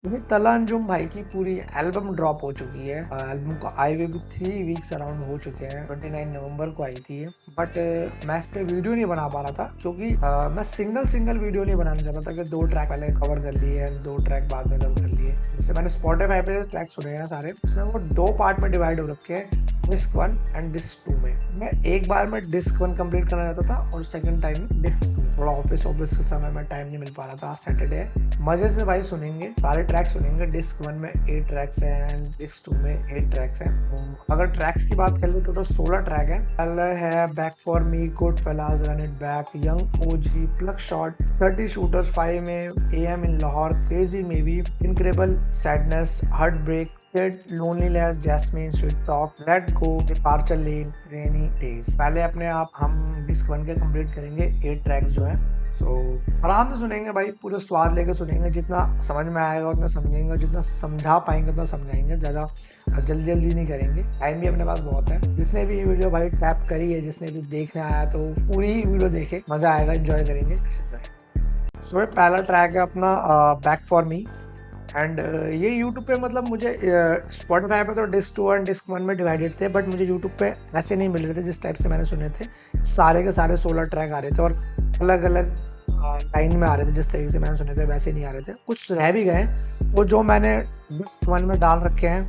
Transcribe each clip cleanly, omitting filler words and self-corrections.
ये तला अंजुम भाई की पूरी एल्बम ड्रॉप हो चुकी है। एल्बम को आए हुए भी 3 वीक्स अराउंड हो चुके हैं। 29 नवंबर को आई थी ये। बट मैं इस पे वीडियो नहीं बना पा रहा था क्योंकि मैं सिंगल वीडियो नहीं बनाना चाहता था कि 2 ट्रैक पहले कवर कर लिए एंड 2 ट्रैक बाद में कवर कर लिए। जैसे मैंने स्पॉटिफाई पे ट्रैक सुने हैं सारे, उसमें वो 2 पार्ट में डिवाइड हो रखे हैं, डिस्क 1 एंड डिस्क 2 में। मैं एक बार में डिस्क 1 कंप्लीट करना चाहता था और सेकंड टाइम में डिस्क 2। थोड़ा ऑफिस के समय में टाइम नहीं मिल पा रहा था। आज सैटरडे है, मजे से भाई सुनेंगे, सारे ट्रैक सुनेंगे। डिस्क 1 में 8 ट्रैक्स हैं एंड डिस्क 2 में 8 ट्रैक्स हैं। अगर ट्रैक्स की बात कर ले टोटल 16 ट्रैक है। पहला है back for me, good fellas, run it back, young OG, plug shot, 30 shooters, 5 में, AM in Lahore, crazy may be, incredible sadness, heart break, loneliness, jasmine, sweet talk, let go, departure lane, rainy days. पहले अपने आप हम disc 1 के complete करेंगे 8 tracks जो हैं। आराम से सुनेंगे भाई, पूरे स्वाद लेके सुनेंगे। जितना समझ में आएगा उतना समझेंगे, जितना समझा पाएंगे उतना समझाएंगे। ज़्यादा जल्दी नहीं करेंगे, टाइम भी अपने पास बहुत है। जिसने भी ये वीडियो भाई टैप करी है, जिसने भी देखने आया तो पूरी वीडियो देखे, मज़ा आएगा, एंजॉय करेंगे। सो पहला ट्रैक है अपना बैक फॉर मी एंड ये यूट्यूब पे, मतलब मुझे स्पॉटिफाई पे तो डिस्क 2 और डिस्क 1 में डिवाइडेड थे, बट मुझे यूट्यूब पे ऐसे नहीं मिल रहे थे जिस टाइप से मैंने सुने थे। सारे के सारे 16 ट्रैक आ रहे थे और अलग अलग लाइन में आ रहे थे। जिस तरीके से मैंने सुने थे वैसे नहीं आ रहे थे, कुछ रह भी गए। वो जो मैंने डिस्क 1 में डाल रखे हैं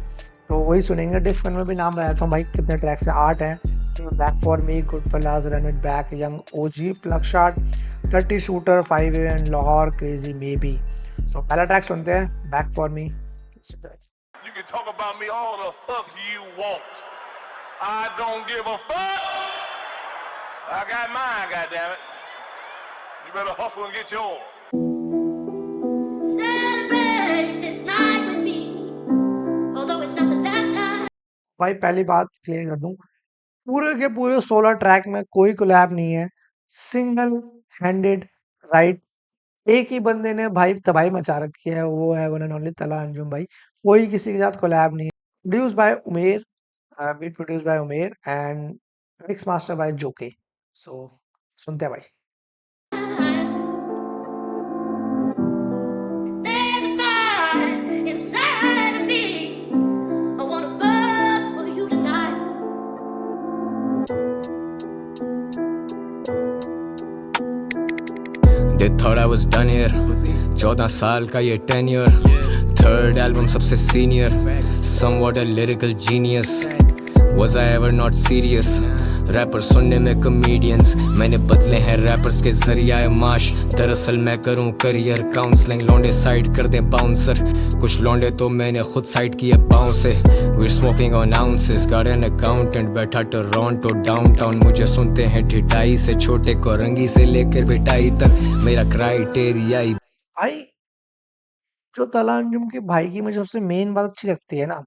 तो वही सुनेंगे। डिस्क 1 में भी नाम बताता हूँ भाई कितने ट्रैक्स हैं, 8 हैं। Back for me, good fellas, run it back, young OG, plug shot, 30 shooter, 5 and Lahore, crazy may be. So पहला ट्रैक सुनते हैं, back for me. You can talk about me all the fuck you want. I don't give a fuck. I got mine, goddammit. You better hustle and get yours. Celebrate this night with me, although it's not the last time. भाई पहली बात clear कर दूं, पूरे के पूरे 16 track में कोई कोलैब नहीं है। सिंगल हैंडेड राइट, एक ही बंदे ने भाई तबाही मचा रखी है, वो है वन एंड ओनली तला अंजुम भाई। कोई किसी के साथ कोलैब नहीं है। Produce by Umer, beat produce by Umer and mix master by Jokhay. सो सुनते हैं भाई। There's a fire inside of me. I wanna burn for you tonight. They thought I was done here. 14 साल का ये tenure, third album सबसे senior, somewhat a lyrical genius. Was I ever not serious? Rapper सुनने में comedians, मैंने बदले हैं rappers के जरिया माश। दरअसल मैं करूं करियर काउंसलिंग, लौंडे साइड कर दें बाउंसर। कुछ लौंडे तो मैंने खुद साइड किए पाँव से। We're smoking on ounces, got an accountant बैठा टोरंटो डाउनटाउन। मुझे सुनते हैं ढिठाई से, छोटे को रंगी से लेकर बिटाई तक मेरा क्राइटेरिया ही। भाई जो तला अंजुम के भाई की मुझे सबसे मेन बात अच्छी लगती है ना,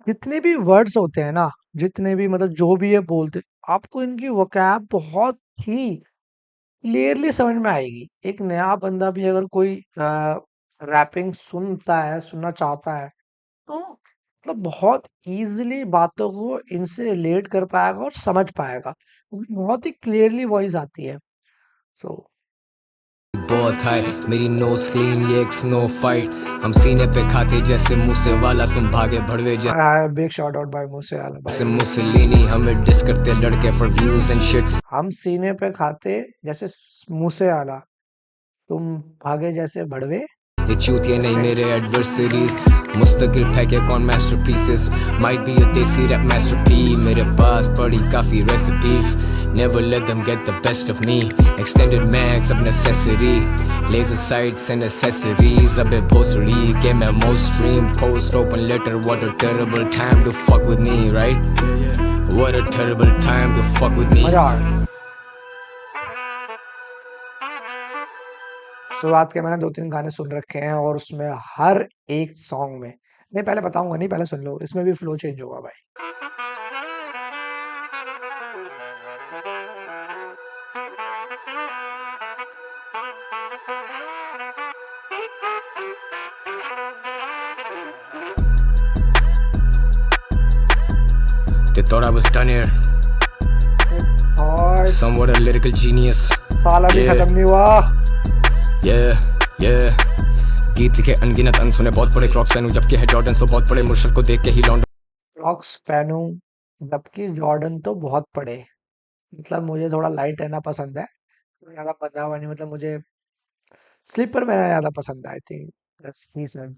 जितने भी वर्ड्स होते हैं ना, जितने भी मतलब जो भी ये बोलते, आपको इनकी वोकैब बहुत ही क्लियरली समझ में आएगी। एक नया बंदा भी अगर कोई रैपिंग सुनता है, सुनना चाहता है, तो मतलब बहुत इजीली बातों को इनसे रिलेट कर पाएगा और समझ पाएगा, क्योंकि बहुत ही क्लियरली वॉइस आती है। सो बहुत हाई मेरी नोज क्लीन, ये एक स्नो फाइट। हम सीने पे खाते जैसे मूसे वाला, तुम भागे भड़वे बिग शाउट आउट बाय मूसे वाला जैसे भाई। मुसलिनी। हमें डिस करते लड़के फॉर व्यूज एंड शिट। हम सीने पे खाते जैसे मूसे वाला, तुम भागे जैसे भड़वे। ये चूतिए नहीं मेरे एडवर्सरीज, मुस्तकिल फेंके कौन मास्टरपीसेस। माइट बी अ देसी रैप मास्टरपी, मेरे पास पड़ी काफी recipes. Never let them get the best of me. Extended mags of necessity, laser sights and accessories. अब भोसड़ी के मैं most stream post open letter. What a terrible time to fuck with me, right? What a terrible time to fuck with me. मजा आ गया। शुरुआत के मैंने 2-3 गाने सुन रखे हैं और उसमें हर एक सॉन्ग में, नहीं पहले बताऊंगा नहीं, पहले सुन लो, इसमें भी फ्लो चेंज होगा भाई। They thought I was done here, और somewhat a lyrical genius. साल अभी Yeah. खत्म नहीं हुआ। Yeah, yeah. गीत लिखे अनगिनत अनसुने बहुत बड़े क्रॉक्स पहनूं जबकि है जॉर्डन सो बहुत बड़े मुर्शद को देख के ही लौंड क्रॉक्स पहनूं जबकि जॉर्डन तो बहुत पड़े। मतलब मुझे थोड़ा लाइट रहना पसंद है, ज़्यादा बंधा हुआ नहीं। मतलब मुझे स्लीपर पहनना ज़्यादा पसंद है। I think that's he said.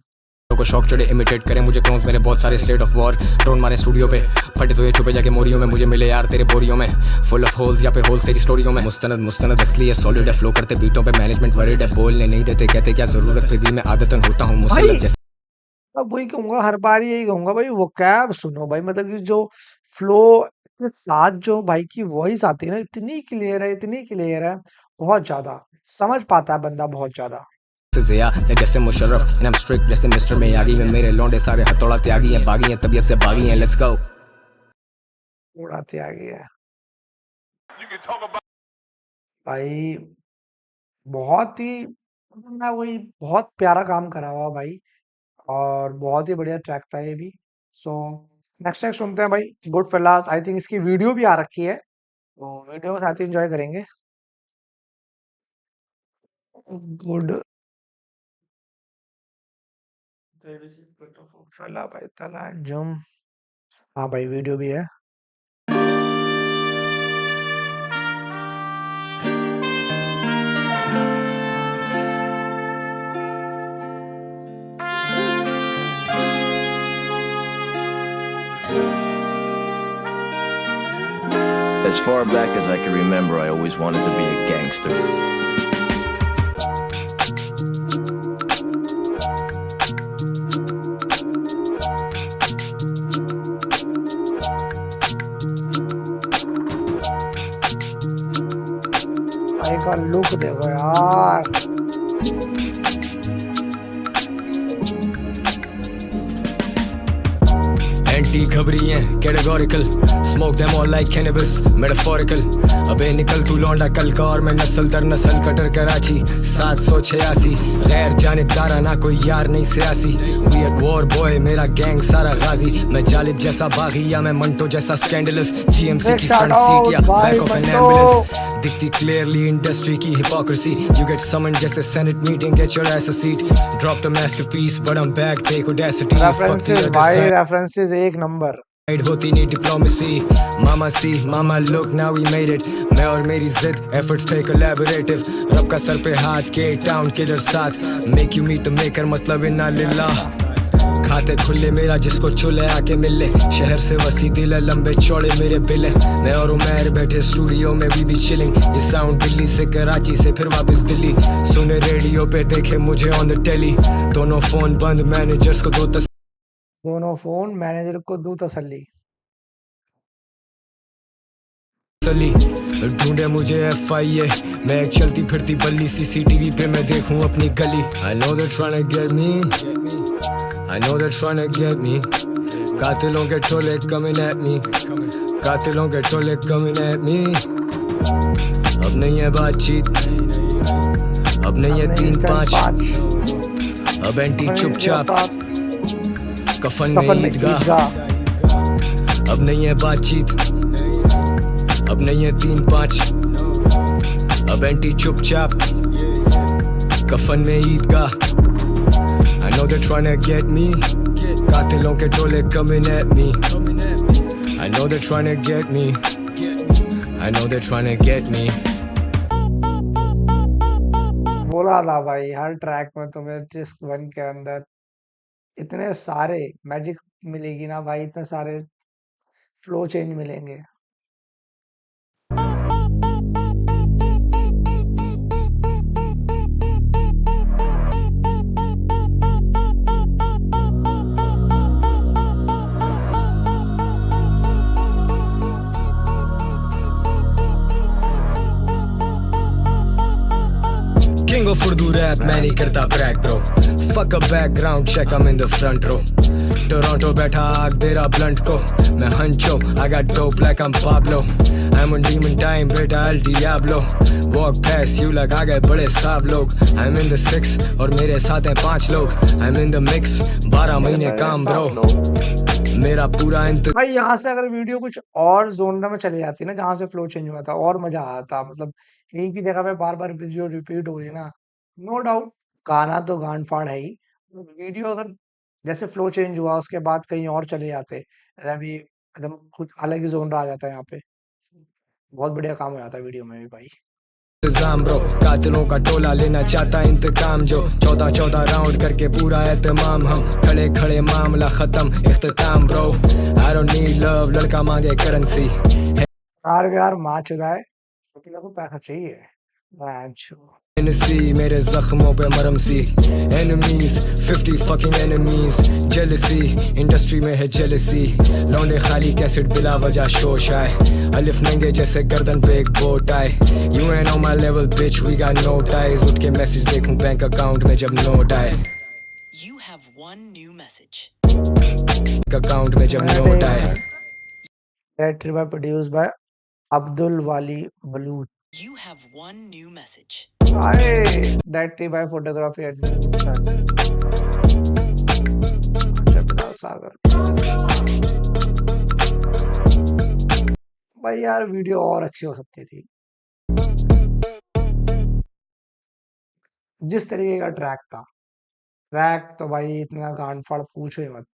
को शौक चढ़े इमिटेट करें मुझे क्लोन्स मेरे बहुत सारे स्टेट ऑफ वॉर ड्रोन मारे स्टूडियो पे फटे तो ये छुपे जाके मोरियों में मुझे मिले यार तेरे बोरियों में फुल ऑफ होल्स या फिर होल तेरी स्टोरियों में मुस्तनद असली है सॉलिड है फ्लो करते बीटों पे मैनेजमेंट वरीड है बोलने नहीं देते कहते क्या जरूरत फिर भी मैं आदतन होता हूँ मुझसे भाई लग जैसे अब वही कहूंगा, हर बार यही कहूंगा भाई, वो कैब सुनो भाई। मतलब कि जो फ्लो के साथ जो भाई की वॉइस आती है ना, इतनी क्लियर है, इतनी क्लियर है, बहुत ज्यादा समझ पाता है बंदा, बहुत ज्यादा। ज़िया या जैसे Musharraf and I M strict जैसे मिस्टर मियागी में मेरे लौंडे सारे हथौड़ा त्यागी हैं बागी हैं तबीयत से बागी हैं लेट्स गो उड़ाते आ गया You can talk about भाई। बहुत ही मतलब मैं वही बहुत प्यारा काम करा हुआ भाई, और बहुत ही बढ़िया ट्रैक था ये भी। सो नेक्स्ट ट्रैक सुनते हैं भाई, गुड फेलास। आई थिंक इसकी वीडियो भी आ रखी है, तो वीडियो के साथ ही एंजॉय करेंगे। गुड फैला भाई तला जुम। हाँ भाई वीडियो भी है। As far back as I can remember, I always wanted to be a gangster. भाई का लुक देखो यार। एंटी घबरी हैं categorical smoke them all like cannabis metaphorical अबे निकल तू लौंडा कल का और मैं नस्ल दर नस्ल कटर कराची 786 गैर जानिबदारा ना कोई यार नहीं सियासी वी एट वॉर बॉय मेरा गैंग सारा गाजी मैं जालिब जैसा बागी या मैं मंटो जैसा स्कैंडलस जीएमसी की फ्रंट सीट या बैक ऑफ एन एम्बुलेंस दिखती क्लियरली इंडस्ट्री की हिपोक्रेसी यू गेट समन जैसे senate meeting get your ass a seat drop the masterpiece but I am back take audacity references भाई, references एक नंबर। होती नहीं डिप्लोमेसी मामा look now we made it मैं और मेरी जिद एफर्ट्स थे कोलैबोरेटिव रब का सर पे हाथ के टाउन किलर साथ make you meet the maker मतलब इन्ना लिल्लाह खाते खुले मेरा जिसको चुले आके मिले शहर से वसी दिल है लंबे चौड़े मेरे बिल है मैं और उमर बैठे स्टूडियो में वी बी चिलिंग ये साउंड दिल्ली से कराची से फिर वापस दिल्ली सुने रेडियो पे देखे मुझे ऑन द टेली दोनों फोन बंद मैनेजर्स को दोनों फोन मैनेजर को दो तसल्ली। ढूंढे मुझे FIA मैं एक चलती फिरती बल्ली CCTV पे मैं देखूं अपनी गली I know they're trying to get me I know they're trying to get me कातिलों के टोले coming at me कातिलों के टोले coming at me अब नहीं है बातचीत अब नहीं है 3-5 अब एंटी चुपचाप कफन में ईदगाह अब नहीं है बातचीत अब नहीं है 3-5 अब एंटी चुपचाप कफन में ईदगाह I know they're trying to get me कातिलों के टोले coming at me I know they're trying to get me I know they're trying to get me बोला था भाई हर ट्रैक में तुम्हें डिस्क 1 के अंदर इतने सारे मैजिक मिलेगी ना भाई, इतने सारे फ्लो चेंज मिलेंगे। King of Urdu rap मैं नहीं करता brag bro Fuck a background check I'm in the front row Toronto बैठा आग दे रहा blunt को मैं huncho I got dope like I'm Pablo I'm on demon time बेटा El Diablo Walk past you like आ गए बड़े साहब लोग I'm in the 6 और मेरे साथ हैं 5 लोग I'm in the mix 12 महीने काम bro मेरा पूरा भाई यहाँ से अगर वीडियो कुछ और जोनर में चली जाती ना, जहाँ से फ्लो चेंज हुआ था, और मजा आता। मतलब एक ही जगह पे बार बार वीडियो रिपीट हो रही है ना, नो डाउट गाना तो गांड फाड़ है ही, वीडियो अगर जैसे फ्लो चेंज हुआ उसके बाद कहीं और चले जाते, अभी एकदम कुछ अलग ही जोन आ जाता है यहाँ पे, बहुत बढ़िया काम हो जाता है वीडियो में भी भाई। इंतजाम ब्रो, कातिलों का टोला लेना चाहता इंतकाम, जो 14 राउंड करके पूरा एहतमाम, हम खड़े खड़े मामला खत्म इख्तिताम bro. I don't need love, लड़का मांगे करेंसी। यार माँ चुराए क्योंकि मेरे को पैसा चाहिए। अच्छा, Hennessy, मेरे जख्मों पे मरम सी। Enemies, 50 fucking enemies. Jealousy, industry में है jealousy. लौंडे खाली कैसेट बिला वजह शोश आए, अलिफ नंगे जैसे गर्दन पे एक बोट आए। You ain't on my level bitch, we got no ties. उठ के मैसेज देखूं बैंक अकाउंट में जब नोट आए, You have one new message. Account में जब नोट आए। Directed by produce by Abdul Wali Baloch. You have one new message. आए डायरेक्टेड बाय फोटोग्राफी सागर। भाई यार वीडियो और अच्छी हो सकती थी, जिस तरीके का ट्रैक तो भाई इतना गांड फाड़ पूछो ही मत,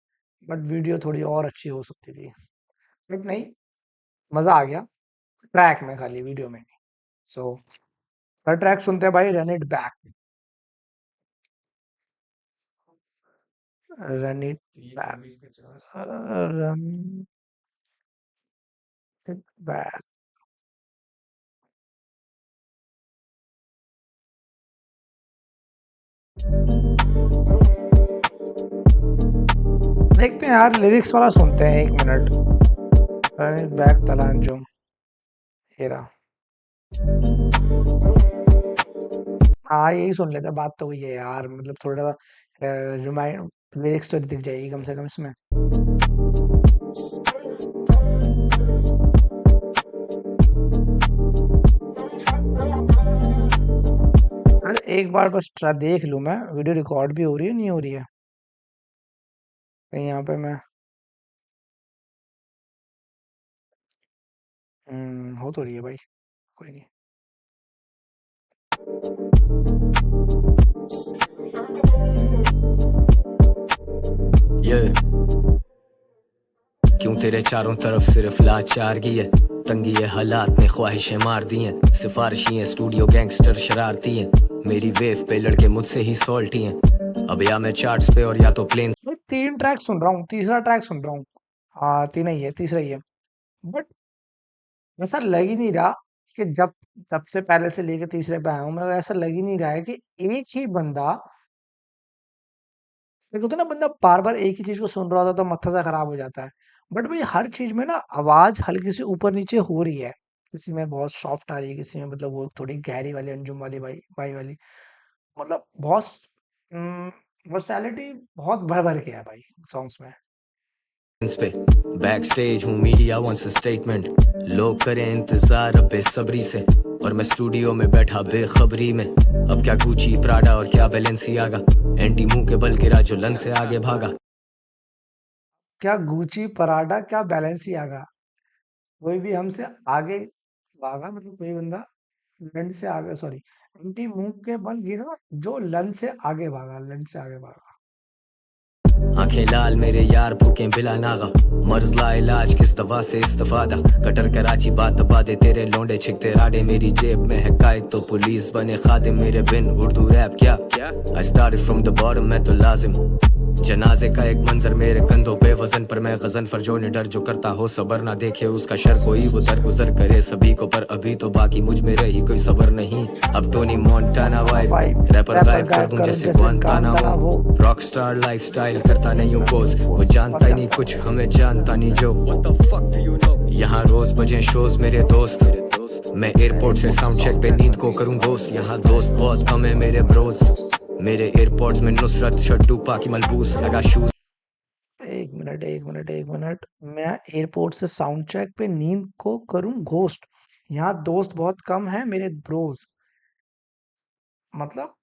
बट वीडियो थोड़ी और अच्छी हो सकती थी, बट नहीं, मजा आ गया ट्रैक में, खाली वीडियो में नहीं। सो ट्रैक सुनते हैं भाई, run it back, run it back, run it back. देखते हैं यार, लिरिक्स वाला सुनते हैं, 1 मिनट। रन इट बैक तलांजुम हेरा। हाँ यही सुन लेते हैं, बात तो वही है यार, मतलब थोड़ा रिमाइंड, लिरिक्स तो दिख जाएगी कम से कम इसमें। अरे एक बार बस देख लूं मैं, वीडियो रिकॉर्ड भी हो रही है नहीं हो रही है कहीं यहाँ पे मैं, हो तो रही है भाई, कोई नहीं। Yeah. क्यों तेरे चारों तरफ सिर्फ लाचारगी है, तंगी है हालात ने ख्वाहिशें मार दी हैं, सिफारिशी हैं स्टूडियो गैंगस्टर शरारती हैं, मेरी वेव पे लड़के मुझसे ही सॉल्टी हैं, अब या मैं चार्ट्स पे और या तो प्लेन। मैं 3 ट्रैक सुन रहा हूँ, तीसरा ट्रैक सुन रहा हूँ, हाँ 3 ही है, तीसरा ही है, बट ऐसा लग ही नहीं रहा कि जब तब से पहले से लेके तीसरे पे आया हूँ मैं, ऐसा लग ही नहीं रहा है कि एक ही बंदा, देखो तो ना, बंदा बार बार एक ही चीज को सुन रहा होता तो मत्था सा खराब हो जाता है, बट भाई हर चीज में ना आवाज हल्की सी ऊपर नीचे हो रही है, किसी में बहुत सॉफ्ट आ रही है, किसी में मतलब वो थोड़ी गहरी वाली अंजुम वाली भाई भाई वाली, मतलब बहुत वर्सैलिटी बहुत भर भर के है भाई सॉन्ग्स में। पे बैक स्टेज हूँ, मीडिया वंस स्टेटमेंट, लोग करें इंतजार अब बेसब्री से, और मैं स्टूडियो में बैठा बेखबरी में, अब क्या गुची प्राडा और क्या बैलेंसियागा, एंटी मुंह के बल गिरा जो लन से आगे भागा। क्या गुची पराडा क्या बैलेंसियागा, कोई भी हमसे आगे भागा, मतलब कोई बंदा लन से आगे, सॉरी, एंटी मुंह के बल गिरा जो लन से आगे भागा, लन से आगे भागा। आंखें लाल मेरे यार भूखे बिला नागा, मर्ज ला इलाज किस दवा से इस्तेफादा, कटर कराची बात दबा दे तेरे लौंडे छिकते राडे, मेरी जेब में है कायद तो पुलिस बने खादिम, मेरे बिन उर्दू रैप क्या I started from the bottom, मैं तो लाजिम, जनाजे का एक मंजर मेरे कंधों पे वजन पर मैं गजन फरजो ने डर, जो करता हो सबर ना देखे उसका शर कोई, वो दर गुजर करे सभी को पर अभी तो बाकी मुझ में रही कोई सबर नहीं, अब टोनी मोंटाना वाइब, रैपर गायब कर दूं जैसे गुआंतानामो, रॉकस्टार लाइफस्टाइल करता नहीं हूँ पोज, वो जानता ही नहीं कुछ हमें जानता नहीं जो, What the fuck do you know? यहाँ रोज बजे शोज मेरे दोस्त, मैं एयरपोर्ट से साउंड चेक पे नींद को करूँ घोस्ट, यहाँ दोस्त बहुत कम है मेरे ब्रोज, मेरे एयरपोर्ट्स में नुसरत शट्टू पाकि मलबूस लगा शूज। 1 मिनट, मैं एयरपोर्ट से साउंड चेक पे नींद को करूं घोस्ट, यहाँ दोस्त बहुत कम है मेरे ब्रोज, मतलब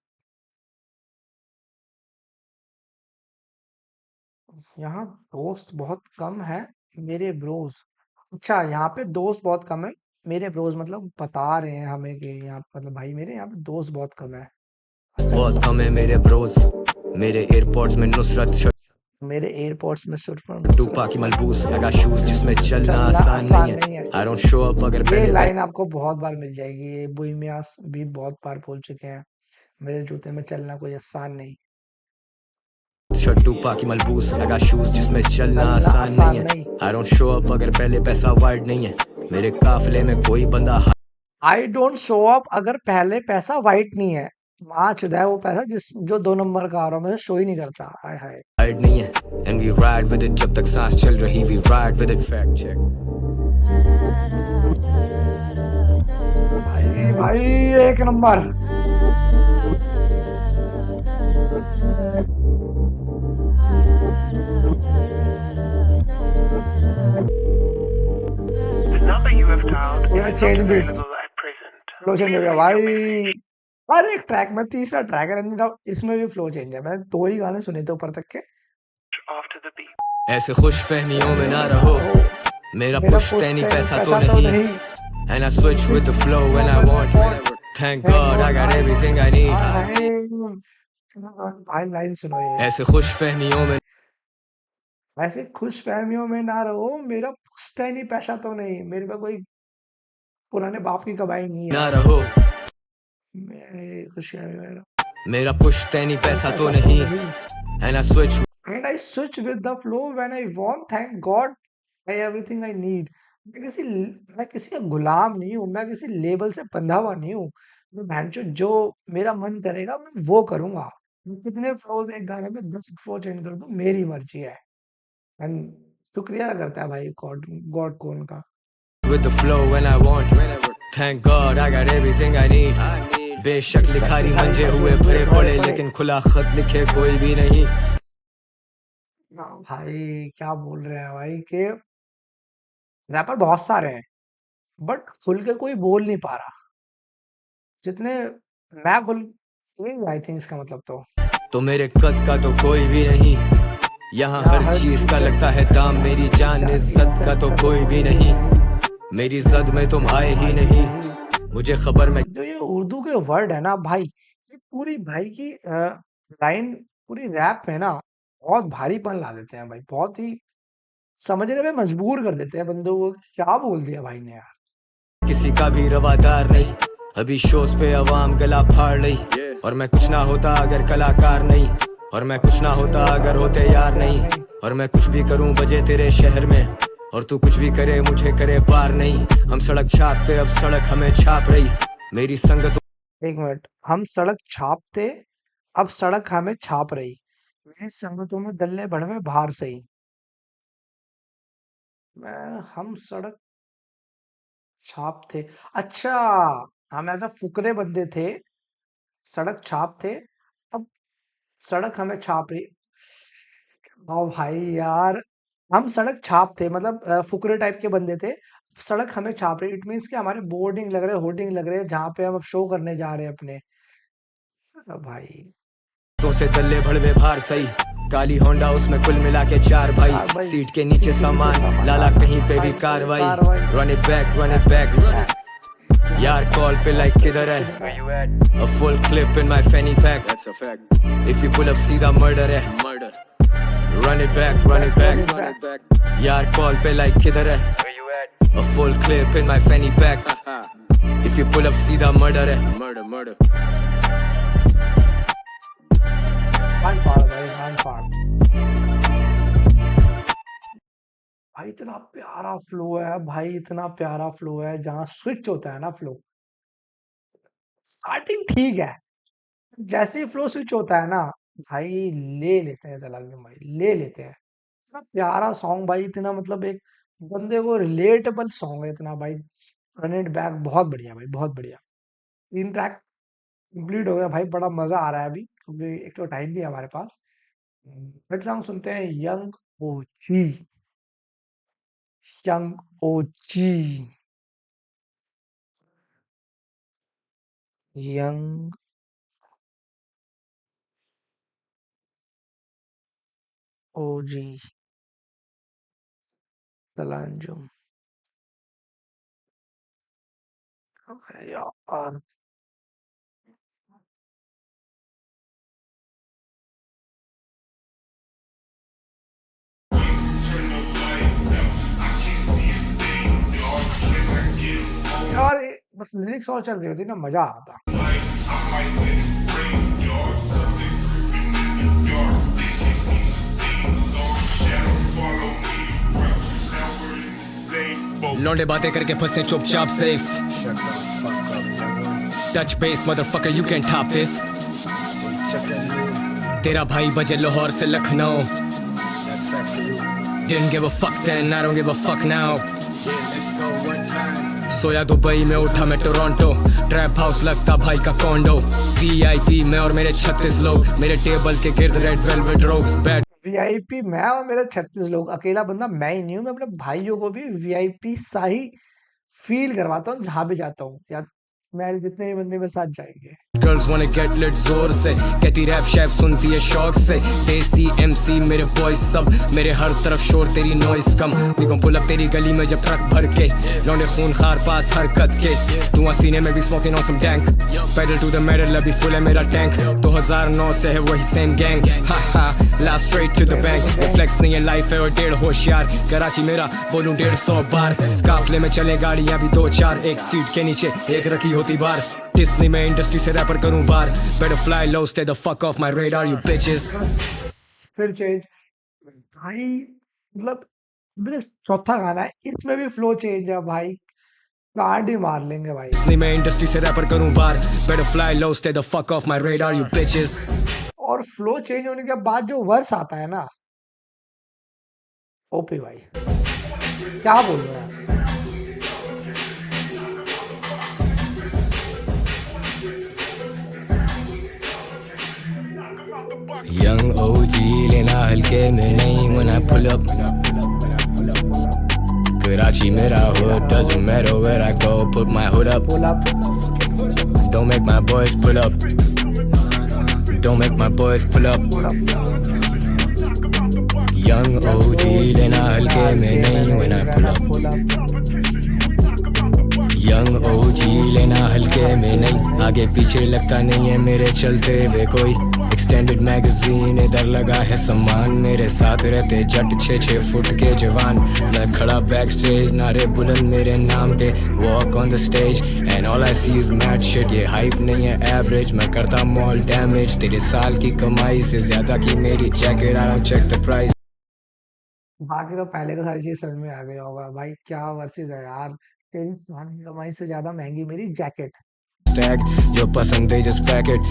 यहाँ दोस्त बहुत कम है मेरे ब्रोज, अच्छा यहाँ पे दोस्त बहुत कम है मेरे ब्रोज, मतलब बता रहे हैं हमें कि यहाँ मतलब भाई मेरे यहाँ पे दोस्त बहुत कम है, अच्छा बहुत अच्छा कम है मेरे ब्रोज, मेरे एयरपोर्ट्स में नुसरत मेरे एयरपोर्ट्स में सिर्फ टूपा की मलबूस लगा शूज जिसमें चलना चलना आसान नहीं आसान है। नहीं है। आई डोंट शो अप अगर ये पहले लाइन आपको बहुत बार मिल जाएगी, ये बोहेमियास भी बहुत बार बोल चुके हैं, मेरे जूते में चलना कोई आसान नहीं। शर्ट टूपा की मलबूस लगा शूज जिसमें चलना चलना आसान आसान नहीं नहीं। है। आई डोंट शो अप अगर पहले पैसा वाइड नहीं है। मेरे काफिले में कोई बंदा आई डोंट शो अप अगर पहले पैसा वाइट नहीं है। वहां चुदा है वो पैसा जिस जो 2 नंबर का आ रहा है, मैं शो ही नहीं करता। हाय हाय। हाइड नहीं है। And we ride with it जब तक सांस चल रही we ride with it. Fact check. भाई भाई एक नंबर। The number you have dialed पूरा is not change beat, available at present. Flow change हो Please गया leave your भाई। message. हर एक ट्रैक में तीसरा ट्रैक है रन आउट, इसमें भी फ्लो चेंज है। मैंने 2 ही गाने सुने थे ऊपर तक के। After the beep. ऐसे खुश फहमियों में ना रहो, मेरा मेरा पुश्तैनी पैसा तो पैसा तो नहीं। नहीं। And I switch with the flow when I want. Thank God I got everything I need. भाई लाइन सुनो ये। ऐसे खुश फहमियों में ऐसे खुश फहमियों में ना रहो, मेरा पुश्तैनी पैसा तो नहीं। मेरे पे कोई पुराने बाप की कमाई नहीं ना है। रहो, मेरे खुशफहमी में मेरा पुश्तैनी पैसा तो पैसा तो नहीं। नहीं। And I switch And I switch with the flow when I want. Thank God I everything I need. मैं किसी का गुलाम नहीं हूँ, मैं किसी लेबल से बंधा हुआ नहीं हूँ। मैं भैंचो जो मेरा मन करेगा मैं वो करूँगा। मैं कितने फ्लोज़ एक गाने में 10 फ्लो चेंज कर दूँ, मेरी मर्ज़ी है। एंड शुक्रिया करता है भाई गॉड गॉड को उनका। with the flow when I want. Thank God I got everything I need. बेशक लिखारी मंजे हुए भरे पड़े लेकिन खुला खत लिखे कोई भी नहीं। भाई क्या बोल रहे हैं भाई के रैपर बहुत सारे हैं, बट खुल के कोई बोल नहीं पा रहा। जितने मैं खुल यही आई थिंक इसका मतलब तो मेरे कद का तो कोई भी नहीं। यहाँ हर चीज का लगता है दाम, मेरी जान इज्जत का तो कोई भी नहीं। मेरी जद में तुम आए ही नहीं, मुझे खबर में जो ये उर्दू के वर्ड है ना भाई, ये पूरी भाई की लाइन पूरी रैप में ना बहुत भारीपन ला देते हैं भाई। बहुत ही समझने में मजबूर कर देते हैं बंदों को। क्या बोल दिया भाई ने यार। किसी का भी रवादार नहीं। अभी शोज पे आवाम गला फाड़ रही, और मैं कुछ ना होता अगर कलाकार नहीं, और मैं कुछ ना होता अगर होते यार नहीं। और मैं कुछ भी करूं बजे तेरे शहर में, और तू कुछ भी करे मुझे करे पार नहीं। हम सड़क छापते अब सड़क हमें छाप रही, मेरी संगत एक मिनट, हम सड़क छापते अब सड़क हमें छाप रही, मेरी संगतों में दल्ले बढ़वे बाहर से ही। हम सड़क छाप थे। अच्छा, हम ऐसा फुकरे बंदे थे, सड़क छाप थे, अब सड़क हमें छाप रही। ओ भाई यार, हम सड़क छाप थे मतलब फुकरे टाइप के बंदे थे, सड़क हमें छाप रही। इट मीन्स कि हमारे बोर्डिंग लग रहे, होर्डिंग लग रहे, जहाँ पे हम अब शो करने जा रहे हैं अपने। भाई तो से दल्ले भड़वे बाहर सही। काली होंडा उसमें कुल मिला के 4 चार भाई, भाई, सीट के नीचे सामान लाला कहीं पे भी कार्रवाई। रन इट बैक यार कॉल पे लाइक किधर है। A full clip in my fanny pack. That's a fact. If you pull up सीधा murder है। Murder. Run it back. यार कॉल पे लाइक किधर है। A full clip in my fanny pack. If you pull up सीधा murder है। Murder. गान फाड़ भाई, गान फाड़। भाई इतना प्यारा फ्लो है भाई, इतना प्यारा फ्लो है। जहाँ स्विच होता है ना फ्लो, स्टार्टिंग ठीक है, जैसे ही फ्लो स्विच होता है ना भाई, ले लेते हैं जलालुद्दीन भाई, ले लेते हैं। इतना प्यारा सॉन्ग भाई, इतना मतलब एक बंदे को रिलेटेबल सॉन्ग है इतना भाई। रन इट बैक बहुत बढ़िया भाई, बहुत बढ़िया। 3 ट्रैक कंप्लीट हो गया भाई, बड़ा मजा आ रहा है अभी क्योंकि एक तो टाइम भी है हमारे पास। नेक्स्ट सॉन्ग सुनते हैं, यंग ओजी। यंग ओजी। यंग ओजी तलांजुम। ओके यार, बस लिरिक्स और चल रही होती ना, मजा आता। लौंडे बातें करके फंसे चुपचाप safe touch base motherfucker you can top this तेरा भाई बजे लाहौर से Lucknow Didn't give a fuck then, I don't give a fuck now soya Dubai में उठा मैं टोरंटो ट्रैप हाउस लगता भाई का कॉन्डो VIP मैं और मेरे 36 लोग मेरे टेबल के गिर्द red velvet rogues bad VIP मैं और मेरे 36 लोग, अकेला बंदा मैं ही नहीं हूँ। मैं अपने भाइयों को भी वीआईपी सा ही फील करवाता हूँ जहाँ भी जाता हूँ, या मैं जितने भी बंदे मेरे साथ जाएंगे। गर्ल्स वांना गेट लिट जोर से कहती रैप शैप सुनती है शौक से देसी MC मेरे बॉयज सब मेरे हर तरफ शोर तेरी नॉइस कम वी gon पुल अप तेरी गली में जब ट्रक भर के लौंडे खून खार पास हरकत के धुआं सीने में भी smoking on some dank pedal to the medal अभी फुल है मेरा टैंक 2009 से है वही सेम गैंग हा हा last straight to the bank flex नहीं है लाइफ है और डेढ़ होशियार कराची मेरा बोलूं 150 बार काफले में चले गाड़ियां भी 2-4 एक सीट के नीचे एक रखी होती बार डिस्नी में इंडस्ट्री से रैपर करूं बार better fly low stay the fuck off my radar you bitches फिर चेंज भाई, मतलब मेरा चौथा गाना है, इसमें भी फ्लो चेंज है भाई, कांड ही मार लेंगे भाई। डिस्नी में इंडस्ट्री से रैपर करूं बार better fly low stay the fuck off my radar you bitches और फ्लो चेंज होने के बाद जो वर्स आता है ना, ओपी भाई, क्या बोल रहे हैं। young OG लेना हल्के में नहीं when I pull up Karachi मेरा hood doesn't matter where I go put my hood up pull up don't make my boys pull up don't make my boys pull up young OG लेना हल्के में नहीं when I pull up pull up young OG लेना हल्के में नहीं आगे पीछे लगता नहीं है मेरे चलते वे कोई एक्सटेंडेड मैगजीन इधर लगा है सामान मेरे साथ रहते जट 6-6 फुट के जवान मैं खड़ा बैक स्टेज नारे बुलंद मेरे नाम के walk on the stage and all I see is mad shit ये हाइप नहीं है एवरेज मैं करता मॉल डैमेज तेरे साल की कमाई से ज्यादा की मेरी jacket I don't check the price बाकी तो पहले तो सारी चीज समझ में आ गया होगा भाई, क्या वर्सेस है यार। तेरी साल की कमाई से ज्यादा महंगी मेरी जैकेट। टैग जो पसंद है जस्ट पैकेट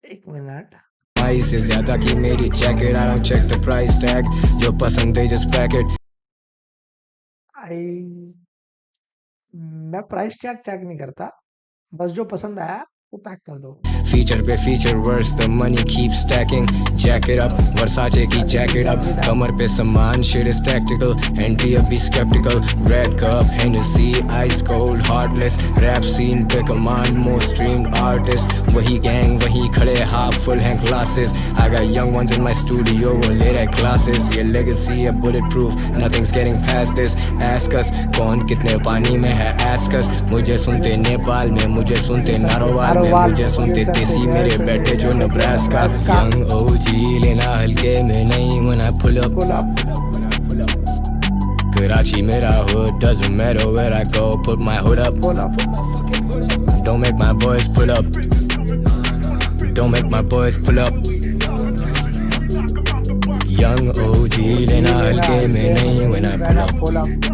एक मिनट, कमाई से ज्यादा की मेरी jacket I don't check the price tag जो पसंद है जस्ट पैकेट आई मैं प्राइस चेक चेक नहीं करता, बस जो पसंद आया वो पैक कर दो। Feature पे feature worse the money keeps stacking jack it up Versace की jacket up कमर पे सामान shit is tactical entry up be skeptical red cup Hennessy ice cold heartless rap scene पे command most streamed artist वही gang वही खड़े half full hand glasses I got young ones in my studio वो ले रहे classes ये legacy है bulletproof nothing's getting past this ask us कौन कितने पानी में है ask us मुझे सुनते नेपाल में मुझे सुनते नारोवाल में मुझे सुनते देसी मेरे बैठे जो नब्रास्का young OG लेना हल्के में नहीं when I pull up Karachi मेरा hood doesn't matter where I go put my hood up don't make my boys pull up don't make my boys pull up young OG लेना हल्के में नहीं when I pull up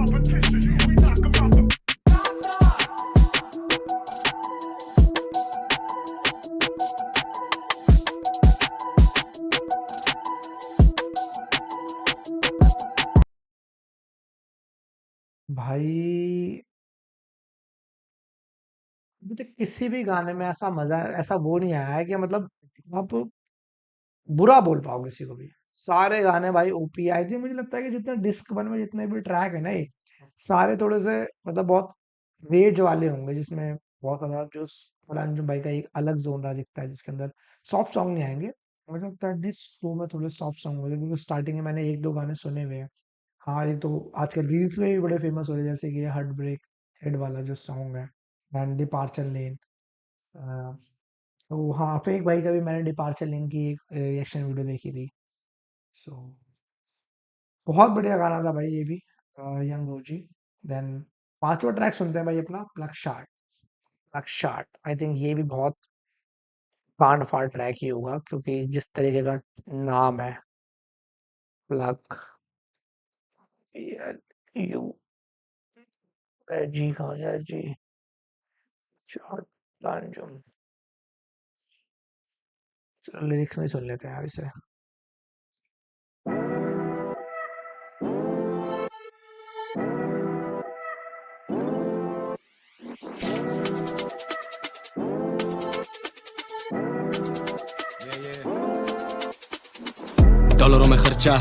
भाई मुझे किसी भी गाने में ऐसा मजा, ऐसा वो नहीं आया है कि मतलब आप बुरा बोल पाओ किसी को भी। सारे गाने भाई ओपी आए थे। मुझे लगता है कि जितने डिस्क वन में जितने भी ट्रैक है ना, ये सारे थोड़े से मतलब बहुत रेज वाले होंगे, जिसमें बहुत ज्यादा जो थोड़ा अंजुम भाई का एक अलग जोनरा दिखता है, जिसके अंदर सॉफ्ट सॉन्ग नहीं आएंगे। मुझे लगता है डिस्क टू में थोड़े सॉफ्ट सॉन्ग होंगे, क्योंकि स्टार्टिंग में मैंने एक दो गाने सुने हुए हैं। हाँ, ये तो आजकल रील्स में भी बड़े फेमस हो रहे हैं, जैसे कि हार्ट ब्रेक हेड वाला जो सॉन्ग है एंड डिपार्चर लेन। तो हाँ, फेक भाई का भी मैंने डिपार्चर लेन की एक रिएक्शन वीडियो देखी थी। सो बहुत बढ़िया गाना था भाई ये भी, यंग ओजी। देन 5वां ट्रैक सुनते हैं भाई अपना प्लग शॉट। आई थिंक ये भी बहुत कांड फाड़ ट्रैक ही होगा, क्योंकि जिस तरीके का नाम है प्लग यू जी, कहाँ गया जी, शॉट तांजुम। चलो लिरिक्स में सुन लेते हैं यार इसे। डॉलरों में खर्चा,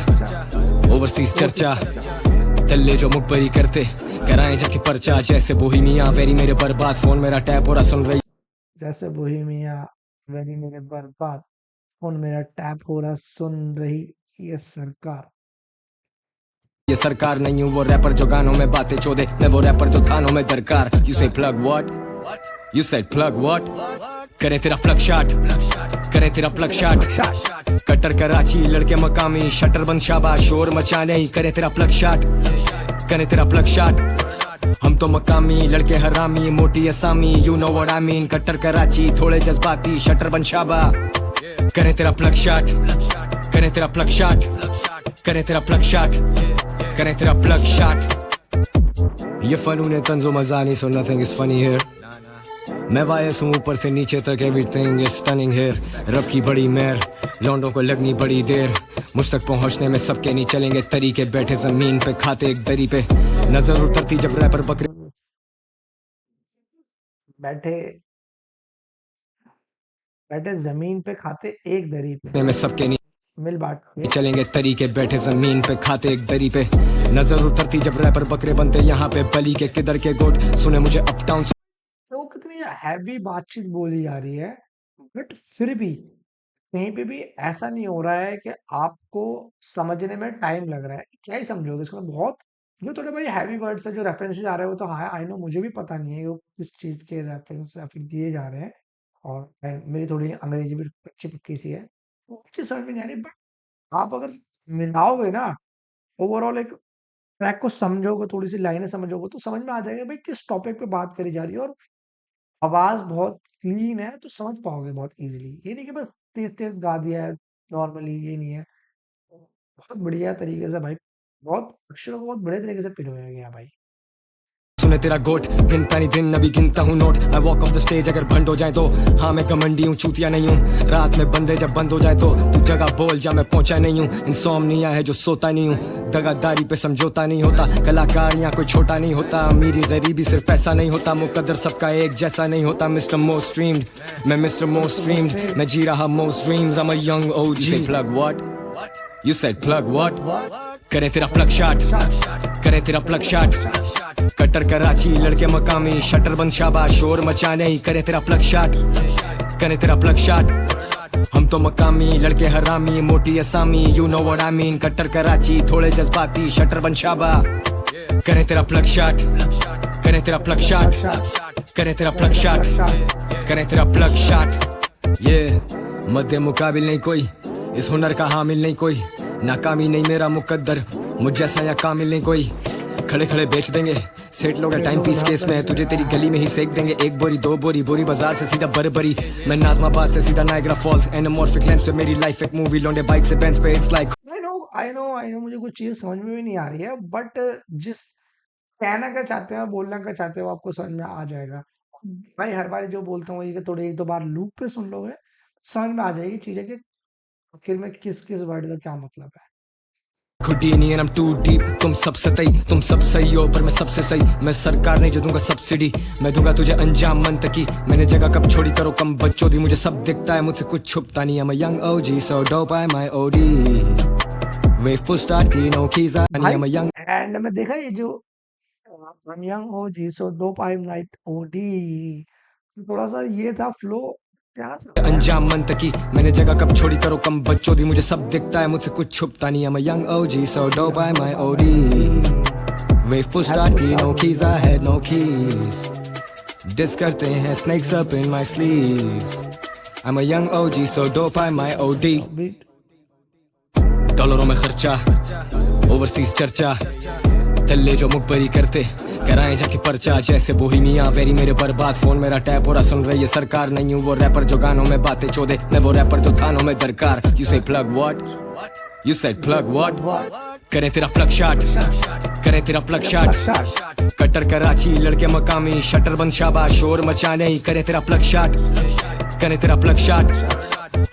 ओवरसीज चर्चा, तल्ले जो मुखबरी करते कराएं जाके पर्चा। जैसे बोहिमिया वेरी मेरे बर्बाद, फोन मेरा टैप हो रहा सुन रही जैसे बोहेमिया वेरी मेरे बर्बाद, फोन मेरा टैप हो रहा सुन रही ये सरकार। ये सरकार नहीं हूँ वो रैपर जो गानों में बातें चोदे, मैं वो रैपर जो थानों में दरकार। यू से plug what, you said plug what, करे तेरा प्लग शॉट, करे तेरा प्लग शॉट। कट्टर कराची लड़के मकामी, शटर बंद शाबाश, शोर मचा नहीं, करे तेरा प्लग शॉट, करे तेरा प्लग शॉट। हम तो मकामी लड़के हरामी, मोटी असामी, you know what I mean. कट्टर कराची थोड़े जज्बाती, शटर बंद शाबा, करे तेरा प्लग शॉट, करे तेरा प्लग शॉट, करे तेरा प्लग शॉट, करे तेरा प्लग शॉट। ये फनून तंजो मजा नहीं, so nothing is funny here. मैं वायस हूँ ऊपर से नीचे तक, एवरीथिंग इज स्टनिंग हियर। रब की बड़ी मेहर, लौंडों को लगनी बड़ी देर, मुझ तक पहुँचने में सबके नहीं चलेंगे तरीके। बैठे जमीन पे खाते एक दरी पे, नजर उतरती जब रैपर बकरे बैठे जमीन पे खाते एक दरी पे, में सबके नहीं मिल बांट के। चलेंगे तरीके। बैठे जमीन पे खाते एक दरी पे, नजर उतरती जब रैपर बकरे बनते यहाँ पे। बली के किधर के गोट सुने मुझे अपटाउन। तो कितनी हैवी बातचीत बोली जा रही है, बट फिर भी कहीं पे भी ऐसा नहीं हो रहा है कि आपको समझने में टाइम लग रहा है। क्या ही समझोगे इसमें, बहुत जो थोड़े भाई हैवी वर्ड्स है, जो रेफरेंसेस आ रहे हैं वो तो हाँ आई नो, मुझे भी पता नहीं है कि वो किस चीज के रेफरेंस या फिर दिए जा रहे हैं। और मेरी थोड़ी अंग्रेजी भी कच्ची पक्की सी है, वो मुझे समझ में नहीं आ रही। बट आप अगर मिलाओगे ना, ओवरऑल एक ट्रैक को समझोगे, थोड़ी सी लाइनें समझोगे, तो समझ में आ जाएगा भाई किस टॉपिक पे बात करी जा रही है। और आवाज बहुत क्लीन है तो समझ पाओगे बहुत इजीली। ये नहीं कि बस तेज तेज गा दिया है नॉर्मली, ये नहीं है। बहुत बढ़िया तरीके से भाई, बहुत अक्षरों को बहुत बढ़िया तरीके से पिरोया गया भाई। सुने तेरा गोट, गिनता नहीं दिन अभी गिनता हूँ note. I walk of the stage अगर भंड हो जाए तो, हाँ मैं घमंडी हूँ चूतिया नहीं हूँ। रात में बंदे जब बंद हो जाए तो तू जगह बोल जा मैं पहुंचा नहीं हूँ। इंसोम्निया है जो सोता नहीं हूँ, दगादारी पे समझौता नहीं होता। कलाकार यहाँ कोई छोटा नहीं होता, अमीरी गरीबी सिर्फ पैसा नहीं होता। मुकद्दर सबका एक जैसा नहीं होता। मिस्टर मोस्ट स्ट्रीम्ड, मैं मिस्टर मोस्ट स्ट्रीम्ड, मैं जी रहा most dreams. I am a young OG. Plug what, you said plug what, करे तेरा प्लग शॉट, करे तेरा प्लग शॉट। कट्टर कराची लड़के मकामी, शटर बंद शाबाश, शोर मचा नहीं, करे तेरा प्लग शॉट, करे तेरा प्लग शॉट। हम तो मकामी लड़के हरामी, मोटी असामी, you know what I mean. कट्टर कराची थोड़े जज्बाती, शटर बंद शाबा, करे तेरा प्लग शॉट, करे तेरा प्लग शॉट, करे तेरा प्लग शॉट, करे तेरा प्लग शॉट। ये मध्य मुकाबिल नहीं कोई, इस हुनर का हामिल नहीं कोई। नाकामी नहीं मेरा मुकद्दर, मुझ जैसा या कामिल नहीं कोई। खड़े खड़े बेच देंगे सेठ लोग टाइम पीस केस में, तुझे तेरी गली में ही सेक देंगे। एक बोरी दो बोरी, बोरी बाजार से सीधा बरबरी। मैं नाजमाबाद से सीधा नायग्रा फॉल्स, एनामॉर्फिक लेंस पे मेरी लाइफ एक मूवी। लौंडे बाइक से बेंच पे, इट्स लाइक आई नो मुझे कुछ चीज समझ में भी नहीं आ रही है, बट जिस कहना क्या चाहते हैं और बोलना क्या चाहते हैं वो आपको समझ में आ जाएगा भाई। हर बार जो बोलता हूँ ये थोड़ी एक दो बार लूप पे सुन लोगे समझ में आ जाएगी चीजें कि आखिर में किस किस वर्ड का क्या मतलब है। खुडीनी and I am too deep. तुम सब सतई, तुम सब सही हो पर मैं सबसे सही। मैं सरकार नहीं जो दूंगा सब्सिडी, मैं दूंगा तुझे अंजाम मंतकी। मैंने जगह कब छोड़ी करो कम बच्चों दी, मुझे सब दिखता है मुझसे कुछ छुपता नहीं। I'm a young OG so dope I'm my OD, wave push start की no keys I am a young and मैं देखा ये जो young OG so dope I'm like OD, थोड़ा सा ये था फ्लो क्या था? अंजाम मंतकी। मैंने जगह कब छोड़ी करो कम बच्चों दी, मुझे सब दिखता है मुझसे कुछ छुपता नहीं। I'm a young OG so dope I'm my OD, wave push start की no keys I had no keys, diss करते हैं snakes up in my sleeves। I'm a young OG so dope I'm my OD। डॉलरों में खर्चा, overseas चर्चा, तल्ले जो मुखबरी करते कराएं जाके पर्चा जैसे बोहिमिया वेरी मेरे बर्बाद फोन मेरा टैप हो रहा सुन रही है सरकार नहीं हूँ वो रैपर जो गानों में बातें चोदे मैं वो रैपर जो थानों में दरकार यू से plug what you said plug what करें तेरा प्लग शॉट करें तेरा प्लग शॉट कट्टर कराची लड़के मकामी शटर बंद शाबाश शोर मचा नहीं करें तेरा प्लग शॉट करें तेरा प्लग शॉट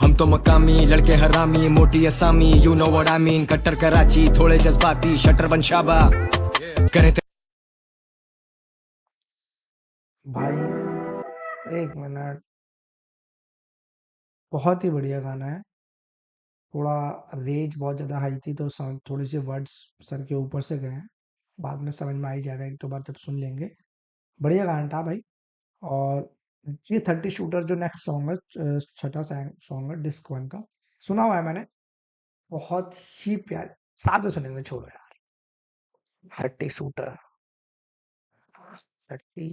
हम तो मकामी लड़के हरामी मोटी असामी you know what I mean कट्टर कराची थोड़े जज्बाती शटर बंद शाबा करें भाई 1 मिनट, बहुत ही बढ़िया गाना है। थोड़ा रेंज बहुत ज़्यादा हाई थी तो साउंड थोड़े से वर्ड्स सर के ऊपर से गए हैं, बाद में समझ में आ ही जाएगा एक दो बार जब सुन लेंगे। बढ़िया गाना था भाई। और ये 30 शूटर जो नेक्स्ट सॉन्ग है, छठा सॉन्ग है डिस्क 1 का, सुना हुआ है मैंने, बहुत ही प्यार, साथ में सुनेंगे, छोड़ो यार। 30 shooter 30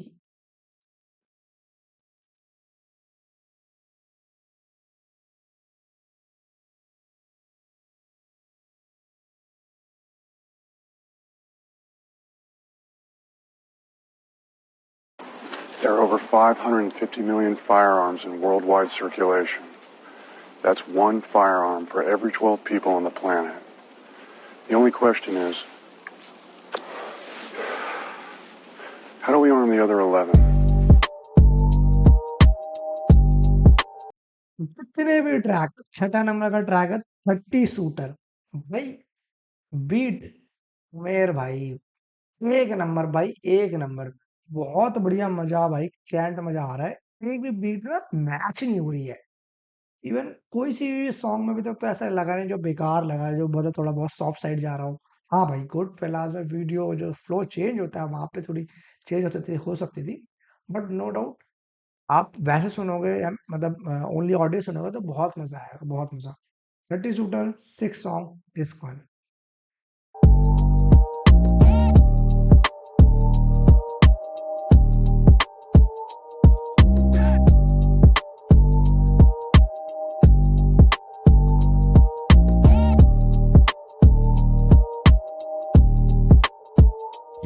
There are over 550 million firearms in worldwide circulation. That's one firearm for every 12 people on the planet. The only question is, how do we arm the other 11? जितने भी ट्रैक, छठा नंबर का ट्रैक है 30 shooter भाई, beat मेर भाई, एक number भाई, एक नंबर, बहुत बढ़िया मजा भाई, कैंट मजा आ रहा है। एक भी बीट ना मैच नहीं हो रही है। इवन कोई सी भी सॉन्ग में भी तक तो ऐसा लगा नहीं जो बेकार लगा है, जो बहुत थोड़ा बहुत सॉफ्ट साइड जा रहा हूँ। हाँ भाई, गुड फेलाज में वीडियो जो फ्लो चेंज होता है वहां पे थोड़ी चेंज हो सकती थी, बट नो डाउट आप वैसे सुनोगे या मतलब ओनली ऑडियो सुनोगे तो बहुत मजा आएगा, बहुत मजा। 30 shooter 6 song disc 1।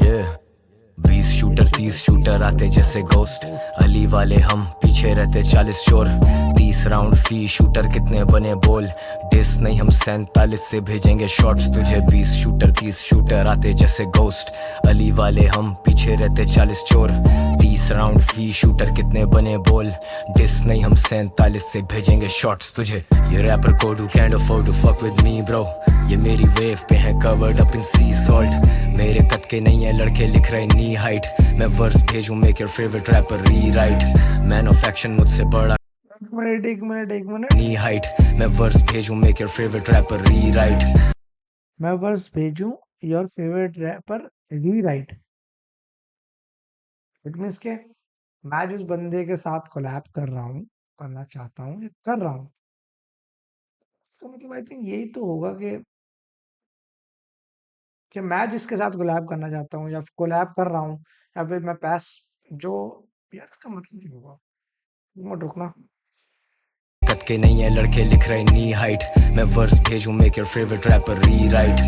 Yeah 20 shooter 30 shooter आते जैसे घोस्ट अली वाले हम पीछे रहते 40 शोर 30 राउंड फी शूटर कितने बने बोल डिस नहीं हम 47 से भेजेंगे शॉट्स तुझे 20 शूटर 30 शूटर आते जैसे घोस्ट अली वाले हम पीछे रहते 40 चोर 30 राउंड फी शूटर कितने बने बोल डिस नहीं हम 47 से भेजेंगे शॉट्स तुझे ये rapper code who can't afford to fuck with me bro ये मेरी वेव पे है covered up in sea salt मेरे कद के नहीं है लड़के लिख रहे नी हाइट मैं वर्स भेजूं make your favourite rapper rewrite man of action मुझसे बड़ा एक मिनट नी हाइट मैं वर्स भेजूं make your favourite rapper rewrite मैं वर्स भेजूं your favourite rapper rewrite. It means के मैं जिस बंदे के साथ कोलैब कर रहा हूँ, करना चाहता हूँ या कर रहा हूँ, इसका मतलब आई थिंक यही तो होगा कि मैं जिसके साथ कोलैब करना चाहता हूँ या कोलैब कर रहा हूँ या फिर मैं पैस जो, यार इसका मतलब नहीं होगा, मत रुकना। कद के नहीं है लड़के लिख रहे नी हाइट मैं वर्स भेजूं make your favourite rapper rewrite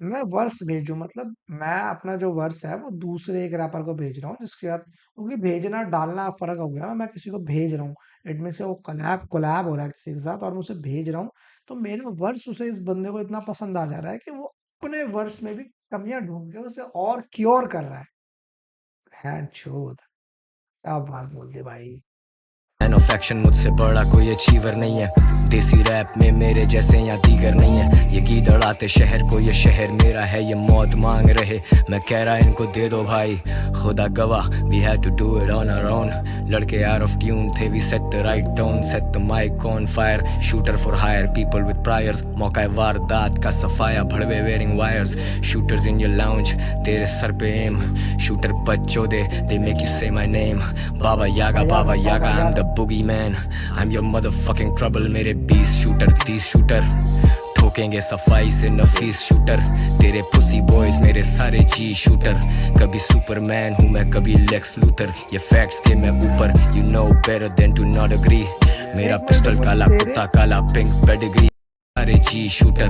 मैं वर्स भेजूं मतलब मैं अपना जो वर्स है वो दूसरे एक रैपर को भेज रहा हूँ, जिसके साथ, क्योंकि भेजना डालना फर्क हो गया ना, मैं किसी को भेज रहा हूँ, इट मीन से वो कोलैब हो रहा है किसी के साथ और मैं उसे भेज रहा हूँ, तो मेरे वर्स उसे, इस बंदे को इतना पसंद आ जा रहा है कि वो अपने वर्स में भी कमियां ढूंढ के उसे और क्योर कर रहा है चोद, क्या बात बोल दी भाई। मैन ऑफ एक्शन मुझसे बड़ा कोई अचीवर नहीं है देसी रैप में मेरे जैसे या दीगर नहीं है ये गीदड़ आते शहर को ये शहर मेरा है ये मौत मांग रहे मैं कह रहा इनको दे दो भाई खुदा गवाह we had to do it on our own लड़के आउट ऑफ ट्यून थे we set the right tone set the mic on fire shooter for hire people with priors मौका वारदात का सफाया भड़वे wearing wires shooters in your lounge तेरे सर पे एम शूटर बच्चों they make you say my name Baba Yaga I am the boogeyman I'm your motherfucking trouble मेरे 20 शूटर 30 शूटर ठोकेंगे सफाई से नफीस शूटर तेरे पुसी बॉयज मेरे सारे जी शूटर कभी सुपरमैन हूँ मैं कभी लेक्स लूथर ये फैक्ट्स के मैं ऊपर you know better than to not agree मेरा पिस्टल काला कुत्ता काला पिंक पेडिग्री सारे जी शूटर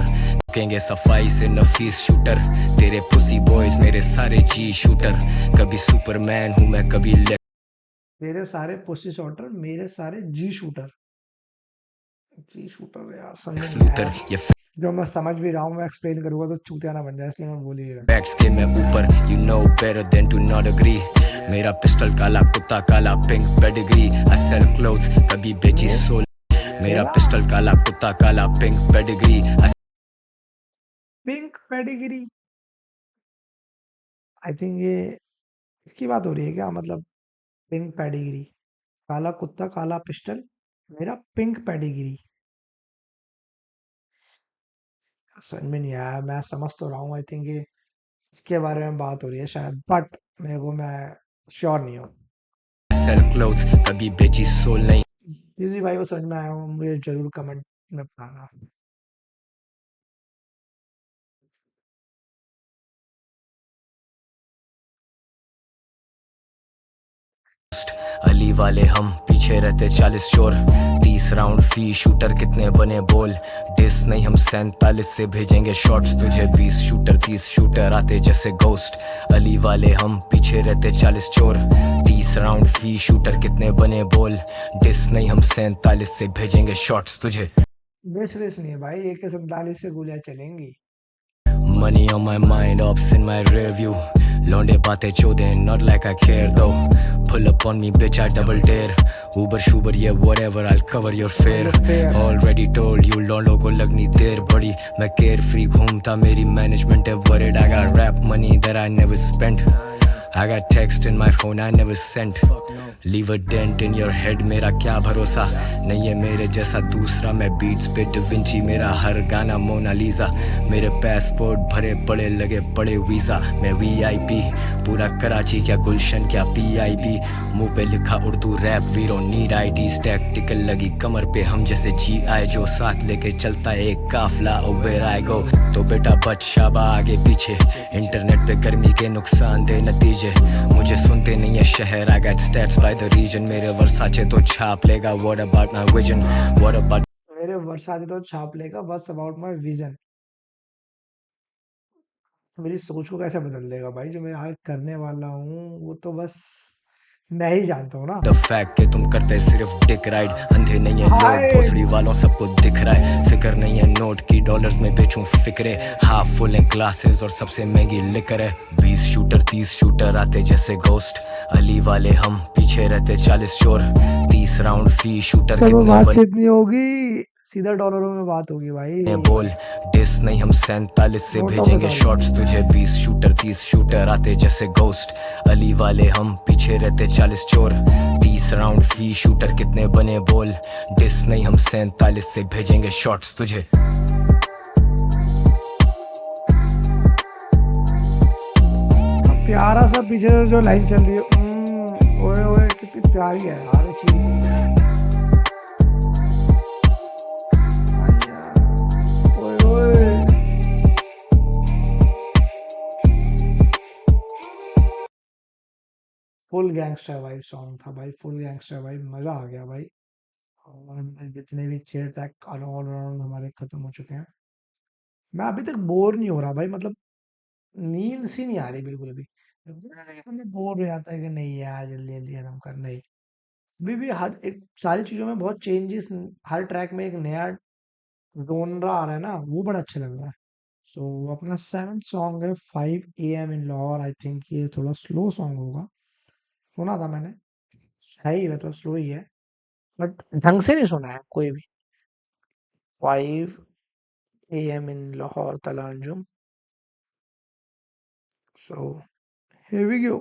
कहेंगे सफाई से नफीस शूटर तेरे पुसी बॉयज मेरे सारे जी शूटर कभी सुपरमैन हूँ मैं कभी मेरे सारे पुसी शॉटर मेरे सारे जी शूटर यार समझ में नहीं आया। ये जो मैं समझ भी रहा हूँ मैं एक्सप्लेन करूंगा तो चूतिया ना बन जाए इसलिए मैं बोल ही रहा फैक्ट्स के मैं ऊपर you know better than to not agree मेरा पिस्टल काला कुत्ता काला pink pedigree I sell clothes कभी बेची सोल मेरा पिस्टल काला कुत्ता काला pink pedigree pink pedigree. I think ये इसकी बात हो रही है क्या मतलब पिंक पेडिग्री काला कुत्ता काला पिस्टल मेरा पिंक पेडिग्री समझ में नहीं आया। मैं समझ तो रहा हूँ आई थिंक ये इसके बारे में बात हो रही है शायद बट मैं श्योर नहीं हूँ। सेल क्लोथ्स कभी बेची सोल नहीं किसी भाई को समझ में आया हो मुझे जरूर कमेंट में बताना। अली वाले हम पीछे रहते 40 चोर 30 राउंड फी शूटर कितने बने बोल डिस नहीं हम 47 से भेजेंगे शॉट्स तुझे 20 शूटर 30 शूटर आते जैसे घोस्ट अली वाले हम पीछे रहते 40 चोर 30 राउंड फी शूटर कितने बने बोल डिस नहीं हम 47 से भेजेंगे शॉट्स तुझे बेस नहीं है भाई एक 47 से गोलियां चलेंगी। Money on my mind, ops in my rear view. Londe baate chode, not like I care though. Pull up on me, bitch, I double dare. Uber, Shuber, yeah, whatever, I'll cover your fare. Already told you, londo ko lagni der badi. Main carefree घूमता मेरी management है worried. I got rap money that I never spent. I got text in my phone I never sent. Leave a dent in your head मेरा क्या भरोसा नहीं है मेरे जैसा दूसरा मैं बीट्स पे डिविंची मेरा हर गाना मोनालिसा मेरे पासपोर्ट भरे पड़े लगे पड़े वीज़ा मैं VIP पूरा कराची क्या गुलशन क्या PIB मुंह पे लिखा Urdu rap we don't need IDs tactical लगी कमर पे हम जैसे GI जो साथ लेके चलता एक काफला where I go तो बेटा बच शाबा आगे पीछे इंटरनेट पे गर्मी के नुकसान दे नतीजे मुझे सुनते नहीं है शहर I got stats by the region मेरे वर्साचे तो छाप लेगा what about my vision what about मेरे वर्साचे तो छाप लेगा what's about my vision मेरी सोच को कैसे बदल देगा भाई जो मैं आज करने वाला हूँ वो तो बस मैं ही जानता हूँ ना। The fact कि तुम करते सिर्फ डिक राइड अंधे नहीं है लोग भोसड़ी वालों सबको दिख रहा है फिक्र नहीं है नोट की डॉलर्स में बेचूं फिक्रे हाफ फुल है ग्लासेस और सबसे महंगी लिकर है 20 शूटर 30 शूटर आते जैसे घोस्ट अली वाले हम पीछे रहते 40 चोर 30 राउंड फी शूटर सब बातचीत नहीं होगी सीधा डॉलरों में बात होगी भाई बोल डिस नहीं हम 47 से भेजेंगे शॉट्स तुझे 20 शूटर 30 शूटर आते जैसे घोस्ट अली वाले हम पीछे रहते 40 चोर 30 राउंड फी शूटर कितने बने बोल डिस नहीं हम 47 से भेजेंगे शॉट्स तुझे प्यारा सा पीछे जो लाइन चल रही है ओए ओए कितनी प्यारी है यार चीज फुल गैंगस्टर भाई सॉन्ग था भाई फुल गैंगस्टर भाई मजा आ गया भाई और जितने भी 6 ट्रैक ऑल अराउंड हमारे खत्म हो चुके हैं मैं अभी तक बोर नहीं हो रहा भाई मतलब नींद सी नहीं आ रही बिल्कुल भी बंदा बोर हो जाता है कि नहीं यार जल्दी जल्दी खत्म कर नहीं अभी भी हर एक सारी चीजों में बहुत चेंजेस हर ट्रैक में एक नया जोनरा आ रहा है ना वो बड़ा अच्छा लग रहा है। सो अपना 7th सॉन्ग है 5 AM in Lahore I think ये थोड़ा स्लो सॉन्ग होगा सुना था मैंने है ही मतलब स्लो ही है बट ढंग से नहीं सुना है कोई भी 5 AM in Lahore तलांजुम so here we go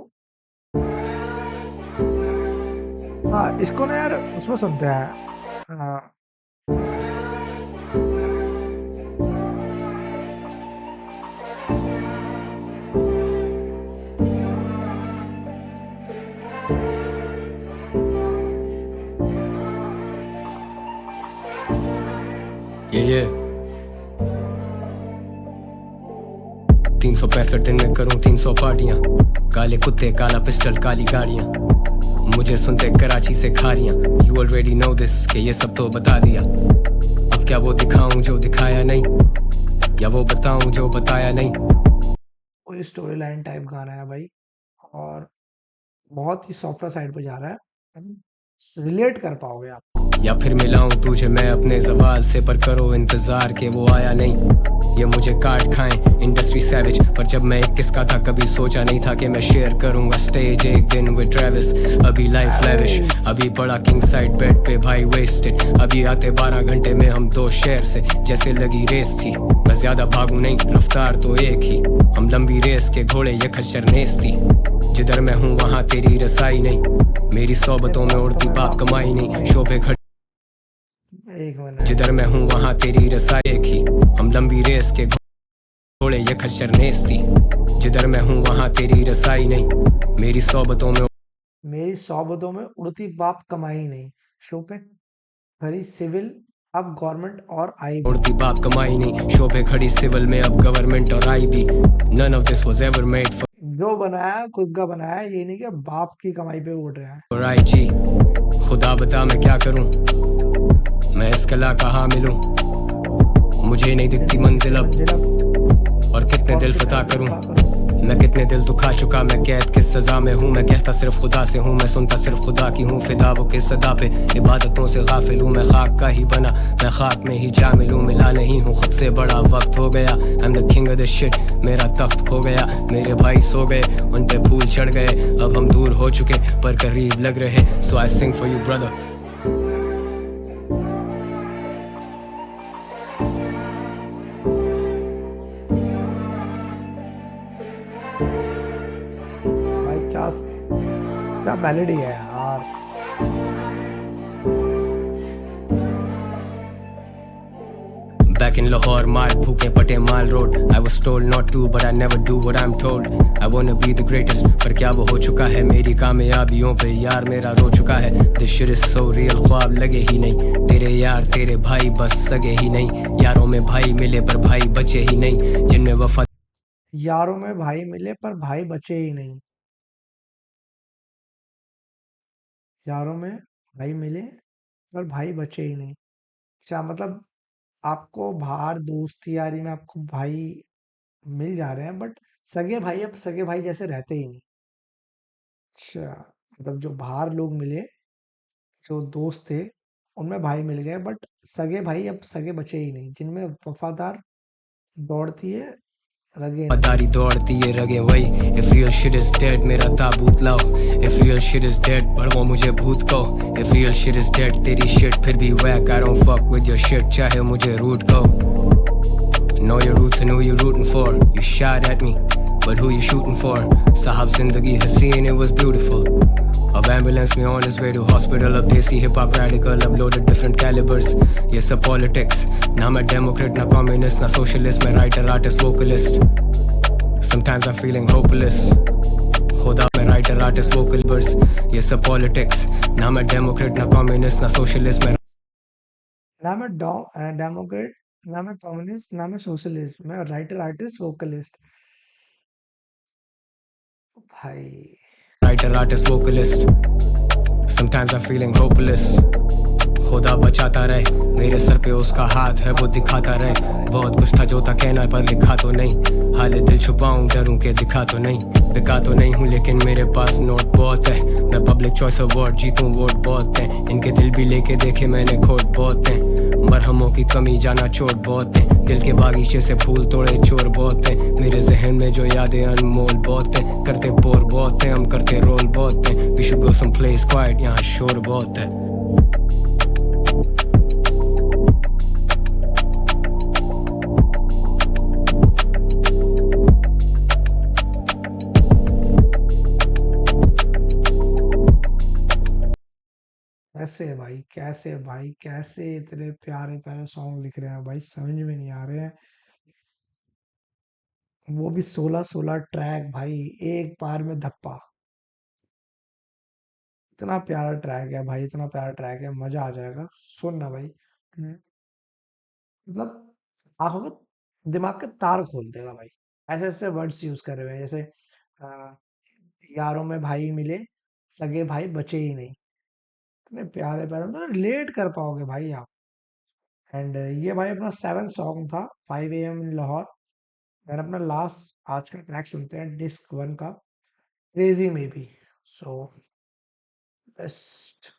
हाँ इसको ना यार उसमें सुनते हैं ये 365 दिन में करूं 300 पार्टियां काले कुत्ते काला पिस्टल काली गाड़ियां मुझे सुनते कराची से Khariyan you already know this कि ये सब तो बता दिया अब क्या वो दिखाऊं जो दिखाया नहीं, या वो बताऊं जो बताया नहीं। कोई स्टोरी लाइन टाइप गाना है भाई, और बहुत ही सॉफ्टर साइड पे जा रहा है, रिलेट कर पाओगे आप। या फिर मिलाऊं तुझे मैं अपने जवाल से, पर करो इंतजार के वो आया नहीं। ये मुझे काट खाएं इंडस्ट्री सैविज, पर जब मैं 21 का था कभी सोचा नहीं था कि मैं शेयर करूंगा स्टेज एक दिन विद ट्रेविस। अभी लाइफ लेविश, अभी बड़ा किंग साइड बेड पे भाई वेस्टेड। अभी आते 12 घंटे में हम 2 शेयर से, जैसे लगी रेस थी। मैं ज्यादा भागू नहीं, रफ्तार तो एक ही, हम लंबी रेस के घोड़े ये खच्चर नेस थी। जिधर मैं हूँ वहाँ तेरी रसाई नहीं, मेरी सोबतों में उड़ती बाप कमाई नहीं। शोभे खड़ी एक मिनट, जिधर मैं हूँ वहाँ तेरी रसाई एक ही, हम लंबी रेस के घोड़े ये खच्चर नेस थी। जिधर मैं हूँ वहाँ तेरी रसाई नहीं, मेरी सोबतों में मेरी सोबतों में उड़ती बाप कमाई नहीं, शो पे खरी सिविल, अब गवर्नमेंट और आई भी। उड़ती बाप कमाई नहीं। शोभे खड़ी सिविल में अब गवर्नमेंट और आई भी। None of this was ever made जो बनाया खुद का बनाया, ये नहीं कि बाप की कमाई पे उड़ रहा है। for IG। खुदा बता मैं क्या करूं, मैं इस कला कहाँ मिलूं। मुझे नहीं दिखती मंजिल अब, और कितने दिल फता करूं। मैं कितने दिल तो खा चुका, मैं कैद किस सजा में हूँ। मैं कहता सिर्फ खुदा से हूँ, मैं सुनता सिर्फ खुदा की हूँ। फिदा वो किस सदा पे, इबादतों से गाफिल हूँ। मैं खाक का ही बना, मैं खाक में ही जामिल हूँ। मिला नहीं हूँ खुद से, बड़ा वक्त हो गया। I'm the king of this shit, मेरा तख्त खो गया। मेरे भाई सो गए, उन पे फूल चढ़ गए। अब हम दूर हो चुके पर करीब लग रहे। So I sing for you brother। भाई क्या मेलोडी है यार। Back in Lahore, माल भूखे पटे माल road. I was told not to, but I never do what I'm told। I wanna be the greatest, पर क्या वो हो चुका है। मेरी कामयाबियों पे यार मेरा रो चुका है। This shit is so real, ख्वाब लगे ही नहीं। तेरे यार तेरे भाई बस सगे ही नहीं। यारों में भाई मिले पर भाई बचे ही नहीं। जिनमें वफा यारों में भाई मिले पर भाई बचे ही नहीं। यारों में भाई मिले पर भाई बचे ही नहीं। अच्छा, मतलब आपको बाहर दोस्ती यारी में आपको भाई मिल जा रहे हैं, बट सगे भाई अब सगे भाई जैसे रहते ही नहीं। अच्छा, मतलब जो बाहर लोग मिले, जो दोस्त थे, उनमें भाई मिल गए, बट सगे भाई अब सगे बचे ही नहीं, जिनमें वफादार दौड़ती है रगे नहीं। वफादारी दौड़ती है रगे वही। If real shit is dead, मेरा ताबूत लाओ। If real shit is dead, भड़वो मुझे भूत को। If real shit is dead, तेरी shit फिर भी whack। I don't fuck with your shit, चाहे मुझे रूट को। Know your roots and who you rooting for। You shot at me, but who you shooting for? साहब जिंदगी हसीन, it was beautiful। अब एम्बुलेंस में on his way to hospital। अब देसी हिप हॉप radical, अब loaded different calibers। ये सब politics, ना मैं डेमोक्रेट ना कम्युनिस्ट ना सोशलिस्ट। मैं writer artist vocalist. Sometimes I'm feeling hopeless। खुदा मैं राइटर आर्टिस्ट वोकलिस्ट। ये सब politics, ना मैं डेमोक्रेट ना कम्युनिस्ट ना सोशलिस्ट। मैं ना मैं डेमोक्रेट, ना मैं कम्युनिस्ट, ना मैं सोशलिस्ट, मैं राइटर आर्टिस्ट वोकलिस्ट। भाई writer artist vocalist. Sometimes I'm feeling hopeless। खुदा बचाता रहे, मेरे सर पे उसका हाथ है वो दिखाता रहे। बहुत कुछ था जो था कहना पर लिखा तो नहीं। हाले दिल छुपाऊं डरूं के दिखा तो नहीं। बिका तो नहीं हूँ लेकिन मेरे पास नोट बहुत है। मैं पब्लिक चॉइस अवार्ड जीतूं वोट बहुत हैं। इनके दिल भी लेके देखे मैंने खोट बहुत हैं। मरहमों की कमी जाना चोट बहुत है। दिल के बागीचे से फूल तोड़े चोर बहुत हैं। मेरे जहन में जो यादें अनमोल बहुत हैं। करते बोर बहुत हैं हम, करते रोल बहुत हैं। We should go some place quiet, यहाँ शोर बहुत है। कैसे है भाई, कैसे है भाई, कैसे इतने प्यारे प्यारे सॉन्ग लिख रहे हैं भाई, समझ में नहीं आ रहे हैं। वो भी 16-16 ट्रैक भाई, एक बार में धप्पा। इतना प्यारा ट्रैक है भाई, इतना प्यारा ट्रैक है, मजा आ जाएगा सुनना भाई। मतलब आंखों के दिमाग के तार खोल देगा भाई। ऐसे ऐसे वर्ड्स यूज कर रहे हैं, जैसे आ, यारों में भाई मिले सगे भाई बचे ही नहीं। इतने प्यारे प्यारे, मतलब रिलेट कर पाओगे भाई आप। एंड ये भाई अपना 7th सॉन्ग था 5 AM इन लाहौर। मैंने अपना लास्ट आज का ट्रैक सुनते हैं डिस्क 1 का क्रेजी में भी। सो बेस्ट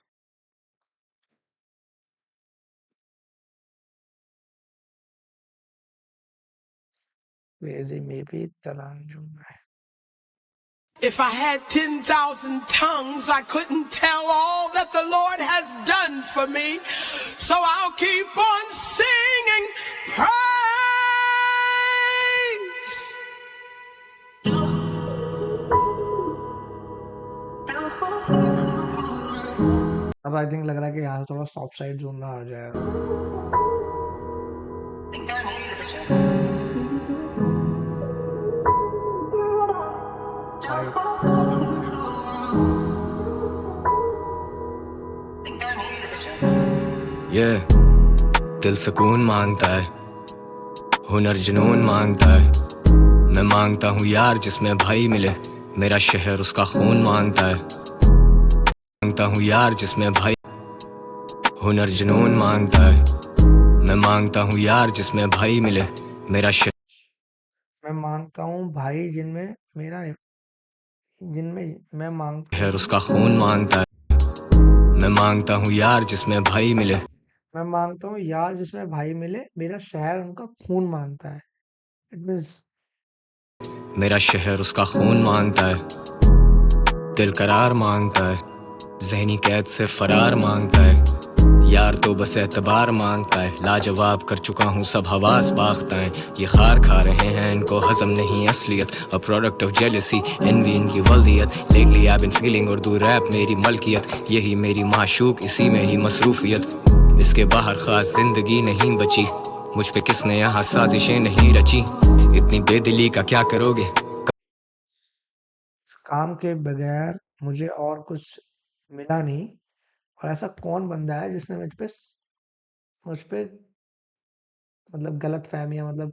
क्रेजी में भी तराजू में। If I had 10,000 tongues, I couldn't tell all that the Lord has done for me. So I'll keep on singing praise. अब आई थिंक लग रहा है कि यहाँ से थोड़ा सॉफ्ट साइड जोन आ जाएगा। ये दिल सुकून मांगता है, हुनर जुनून मांगता है। मैं मांगता हूँ यार जिसमें भाई मिले, मेरा शहर उसका खून मांगता है। मांगता हूँ यार जिसमें भाई हुनर जुनून मांगता है। मैं मांगता हूँ यार जिसमें भाई मिले, मेरा मैं मांगता हूँ भाई जिनमें मैं मांगता शहर उसका खून मांगता है। मैं मांगता हूँ यार जिसमें भाई मिले, मैं मांगता हूँ यार जिसमें भाई मिले, मेरा शहर उनका खून मांगता है। इट मीन्स मेरा शहर उसका खून मांगता है। दिल करार मांगता है, ज़हनी कैद से फरार मांगता है। यार तो बस एतबार मांगता है। लाजवाब कर चुका हूँ सब हवास बाख्ता है। ये खार खा रहे हैं इनको हजम नहीं असलियत। A product of jealousy envy इनकी वल्दियत। Lately I been feeling Urdu rap मेरी मलकियत। यही मेरी माशूक इसी में ही मसरूफियत। इसके बाहर खास जिंदगी नहीं बची, मुझ पे किसने यहाँ साजिशें नहीं रची। इतनी बेदिली का क्या करोगे। इस काम के बगैर मुझे और कुछ मिला नहीं। और ऐसा कौन बंदा है जिसने मुझ पे मतलब गलत फहमियां मतलब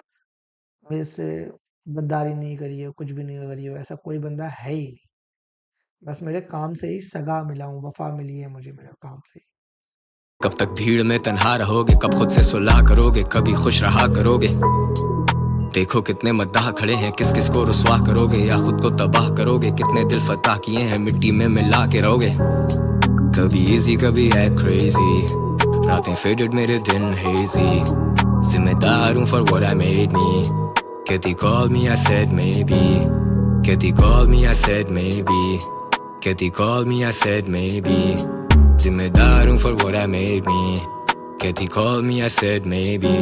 मेरे से गद्दारी नहीं करी है, कुछ भी नहीं करी है, ऐसा कोई बंदा है ही नहीं। बस मेरे काम से ही सगा मिला हूँ, वफा मिली है मुझे मेरे काम से ही। कब तक भीड़ में तन्हा रहोगे, कब खुद से सुलह करोगे, कभी खुश रहा करोगे। देखो कितने मद्दाह खड़े हैं, किस किस को रुसवा करोगे या खुद को तबाह करोगे। कितने दिल फतह किए हैं मिट्टी में मिला के रहोगे। कभी इजी कभी है क्रेजी, रातें फेडेड मेरे दिन हेजी। जिम्मेदार हूँ for what I made me. Kitty called me, I said maybe. Kitty called me, I said maybe. Kitty called me, I said maybe. जिम्मेदार हूँ for what I made me. Kitty called me, I said maybe.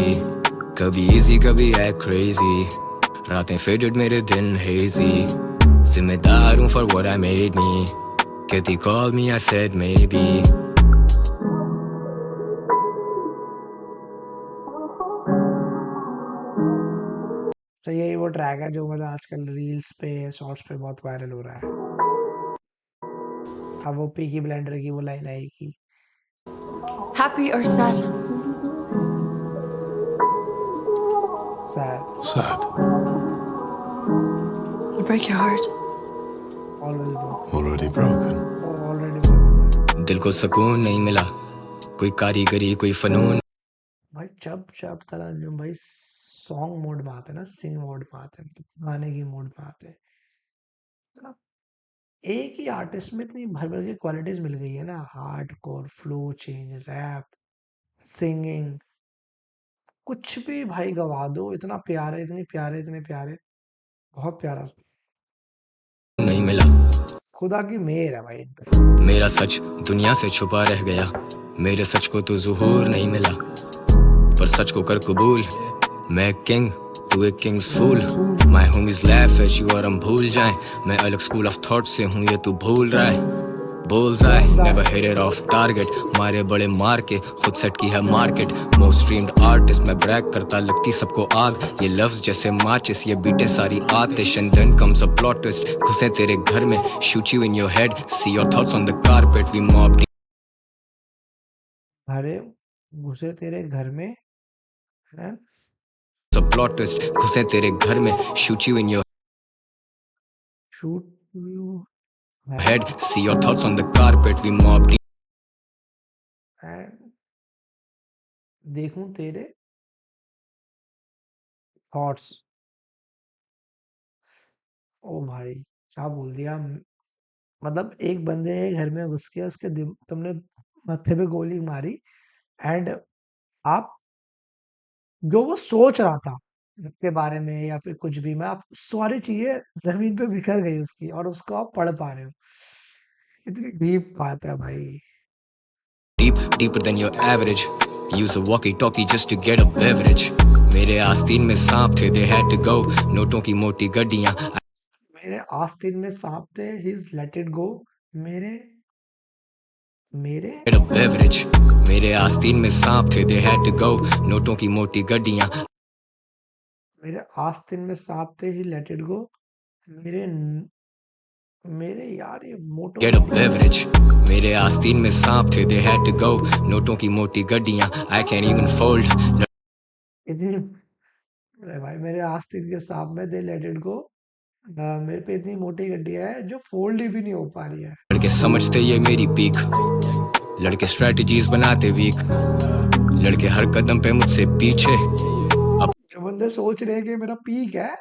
कभी easy कभी है crazy, रातें faded मेरे दिन hazy. जिम्मेदार हूँ for what I made me. Kitty called me, I said maybe. तो यही वो ट्रैक है जो मतलब आजकल रील्स पे शॉर्ट्स पे बहुत वायरल हो रहा है। अब वो पीकी ब्लेंडर की वो लाइन आएगी, Happy or sad? Sad Sad. It'll break your heart. Always broken, Already broken. Already broken. दिल को सुकून नहीं मिला, कोई कारीगरी कोई फनून। भाई जब तरन्नुम भाई सॉन्ग मोड में आते हैं ना, सिंग मोड में आते हैं, मतलब गाने की मोड में आते हैं, मतलब एक ही आर्टिस्ट में इतनी भर भर की क्वालिटीज मिल गई है ना। Hardcore, flow change, rap, singing, कुछ भी भाई गवा दो। इतना प्यारे, इतने प्यारे, बहुत प्यारा। नहीं मिला खुदा की मेहर है भाई इन पे। मेरा सच दुनिया से छुपा रह गया। मेरे सच को तो ज़ुहूर नहीं मिला, पर सच को कर कबूल। मैं किंग तू एक king's fool. My homies laugh at you और हम भूल जाएं। मैं अलग स्कूल ऑफ थॉट से हूँ ये तू भूल रहा है। Bullseye never hit it of target. मारे बड़े मार के खुद सेट की है मार्केट। मोस्ट स्ट्रीम्ड आर्टिस्ट मैं ब्रैक करता लगती सबको आग। ये लफ्ज जैसे माचिस ये बीटे सारी आतिश। And then comes a plot twist, घुसे तेरे घर में, shoot you in your head, see your thoughts on the carpet. We mob अरे घुसे तेरे घर में है, द प्लॉट ट्विस्ट, घुसे तेरे घर में, shoot you in your shoot you head, see your thoughts on the carpet. We mobbed and देखूं तेरे थॉट्स। ओ भाई क्या बोल दिया। मतलब एक बंदे के घर में घुस के उसके तुमने माथे पे गोली मारी एंड आप जो वो सोच रहा था आपके बारे में या फिर कुछ भी, मैं आप सारी चीजें जमीन पे बिखर गई उसकी और उसको आप पढ़ पा रहे हो। इतनी डीप बात है भाई। deeper than your average. Use a walkie-talkie just to get a beverage. मेरे आस्तीन में सांप थे, they had to go. नोटों की मोटी गड्डियां. मेरे आस्तीन में सांप थे, हिज लेट इट गो। मेरे मेरे Get a beverage. मेरे आस्तीन में सांप थे, they had to go. नोटों की मोटी गड्डियां. मेरे आस्तीन में सांप थे, ही लेट इट गो। मेरे यार ये मोटो Get a beverage. मेरे आस्तीन में सांप थे, they had to go. नोटों की मोटी गड्डियां. I can't even fold. इतनी अरे भाई मेरे आस्तीन के सांप में दे लेट इट गो। मेरे पे इतनी मोटी गड्डियां है जो फोल्ड भी नहीं हो पा रही है। लड़के समझते ये मेरी पीक. लड़के स्ट्रेटजीज बनाते वीक. लड़के हर कदम पे मुझसे पीछे. जो बंदे सोच रहे हैं कि मेरा पीक है,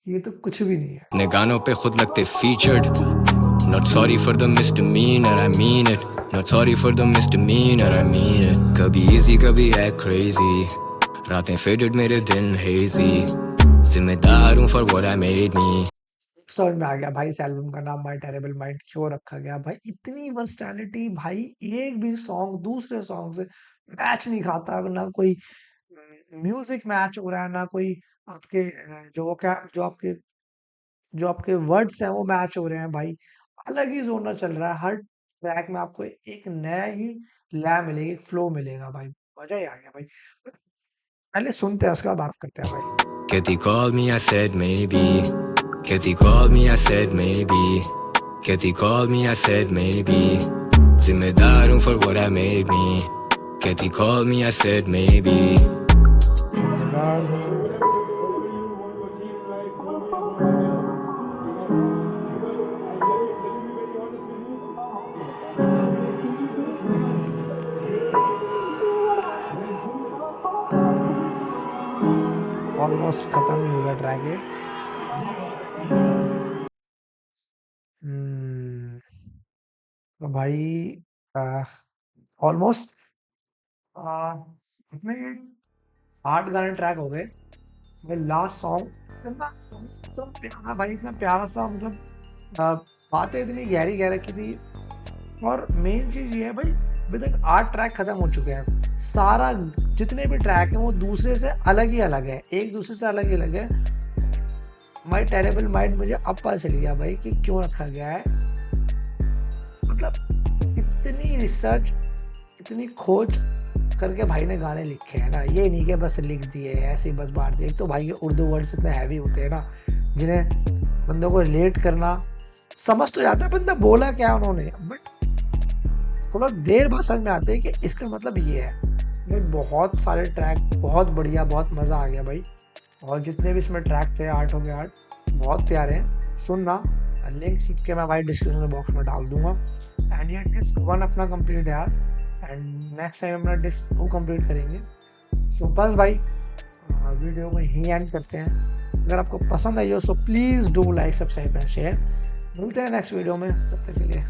ये तो कुछ भी नहीं है। अपने गानों पे खुद लगते featured. Not sorry for the misdemeanor, I mean it. Not sorry for the misdemeanor, I mean it. कभी easy कभी है crazy. रातें faded मेरे दिन hazy. जिम्मेदार हूँ for what I made me. समझ में आ गया भाई इस एल्बम का नाम माय टेरेबल माइंड क्यों रखा गया। भाई इतनी वर्सटैलिटी भाई, एक भी सॉन्ग दूसरे सॉन्ग से मैच नहीं खाता। ना कोई म्यूजिक मैच हो रहा है, ना कोई आपके जो आपके वर्ड्स हैं वो मैच हो रहे हैं भाई। अलग ही जोनर चल रहा है। हर ट्रैक में आपको एक नया ही लय मिलेगी, एक फ्लो मिलेगा भाई। मजा ही आ गया भाई। पहले सुनते हैं उसके बाद बात करते हैं भाई। Kitty called me, I said maybe. Kitty called me, I said maybe. Kitty called me, I said maybe. जिम्मेदार हूँ for what I made me. Kitty called me, I said maybe. Almost खत्म ही हो गया ट्रैक ये। तो भाई almost इसमें 8 गाने ट्रैक हो गए। भाई लास्ट सॉन्ग इतना प्यारा भाई, इतना प्यारा सा, मतलब बातें इतनी गहरी गहरी की थी। और मेन चीज ये है भाई, अभी तक 8 ट्रैक खत्म हो चुके हैं। सारा जितने भी ट्रैक हैं वो दूसरे से अलग ही अलग है, एक दूसरे से अलग ही अलग है। माय टेरेबल माइंड मुझे अब पता चल गया भाई कि क्यों रखा गया है। मतलब इतनी रिसर्च, इतनी खोज करके भाई ने गाने लिखे हैं ना। ये नहीं कि बस लिख दिए ऐसे ही बस बांट दिए। एक तो भाई के उर्दू वर्ड्स इतने हैवी होते हैं ना, जिन्हें बंदों को रिलेट करना, समझ तो जाता है बंदा बोला क्या उन्होंने, बट थोड़ा देर बाद समझ में आते हैं कि इसका मतलब ये है भाई। बहुत सारे ट्रैक, बहुत बढ़िया, बहुत मज़ा आ गया भाई। और जितने भी इसमें ट्रैक थे 8 हो गए 8, बहुत प्यारे हैं। सुनना, लिंक सीख के मैं भाई डिस्क्रिप्शन बॉक्स में डाल दूंगा। एंड ये डिस्क 1 अपना कंप्लीट है यार, एंड नेक्स्ट टाइम अपना डिस्क 2 कंप्लीट करेंगे। सो बस भाई वीडियो को यहीं एंड करते हैं। अगर आपको पसंद आई हो so please do like, subscribe and share. मिलते हैं नेक्स्ट वीडियो में, तब तक के लिए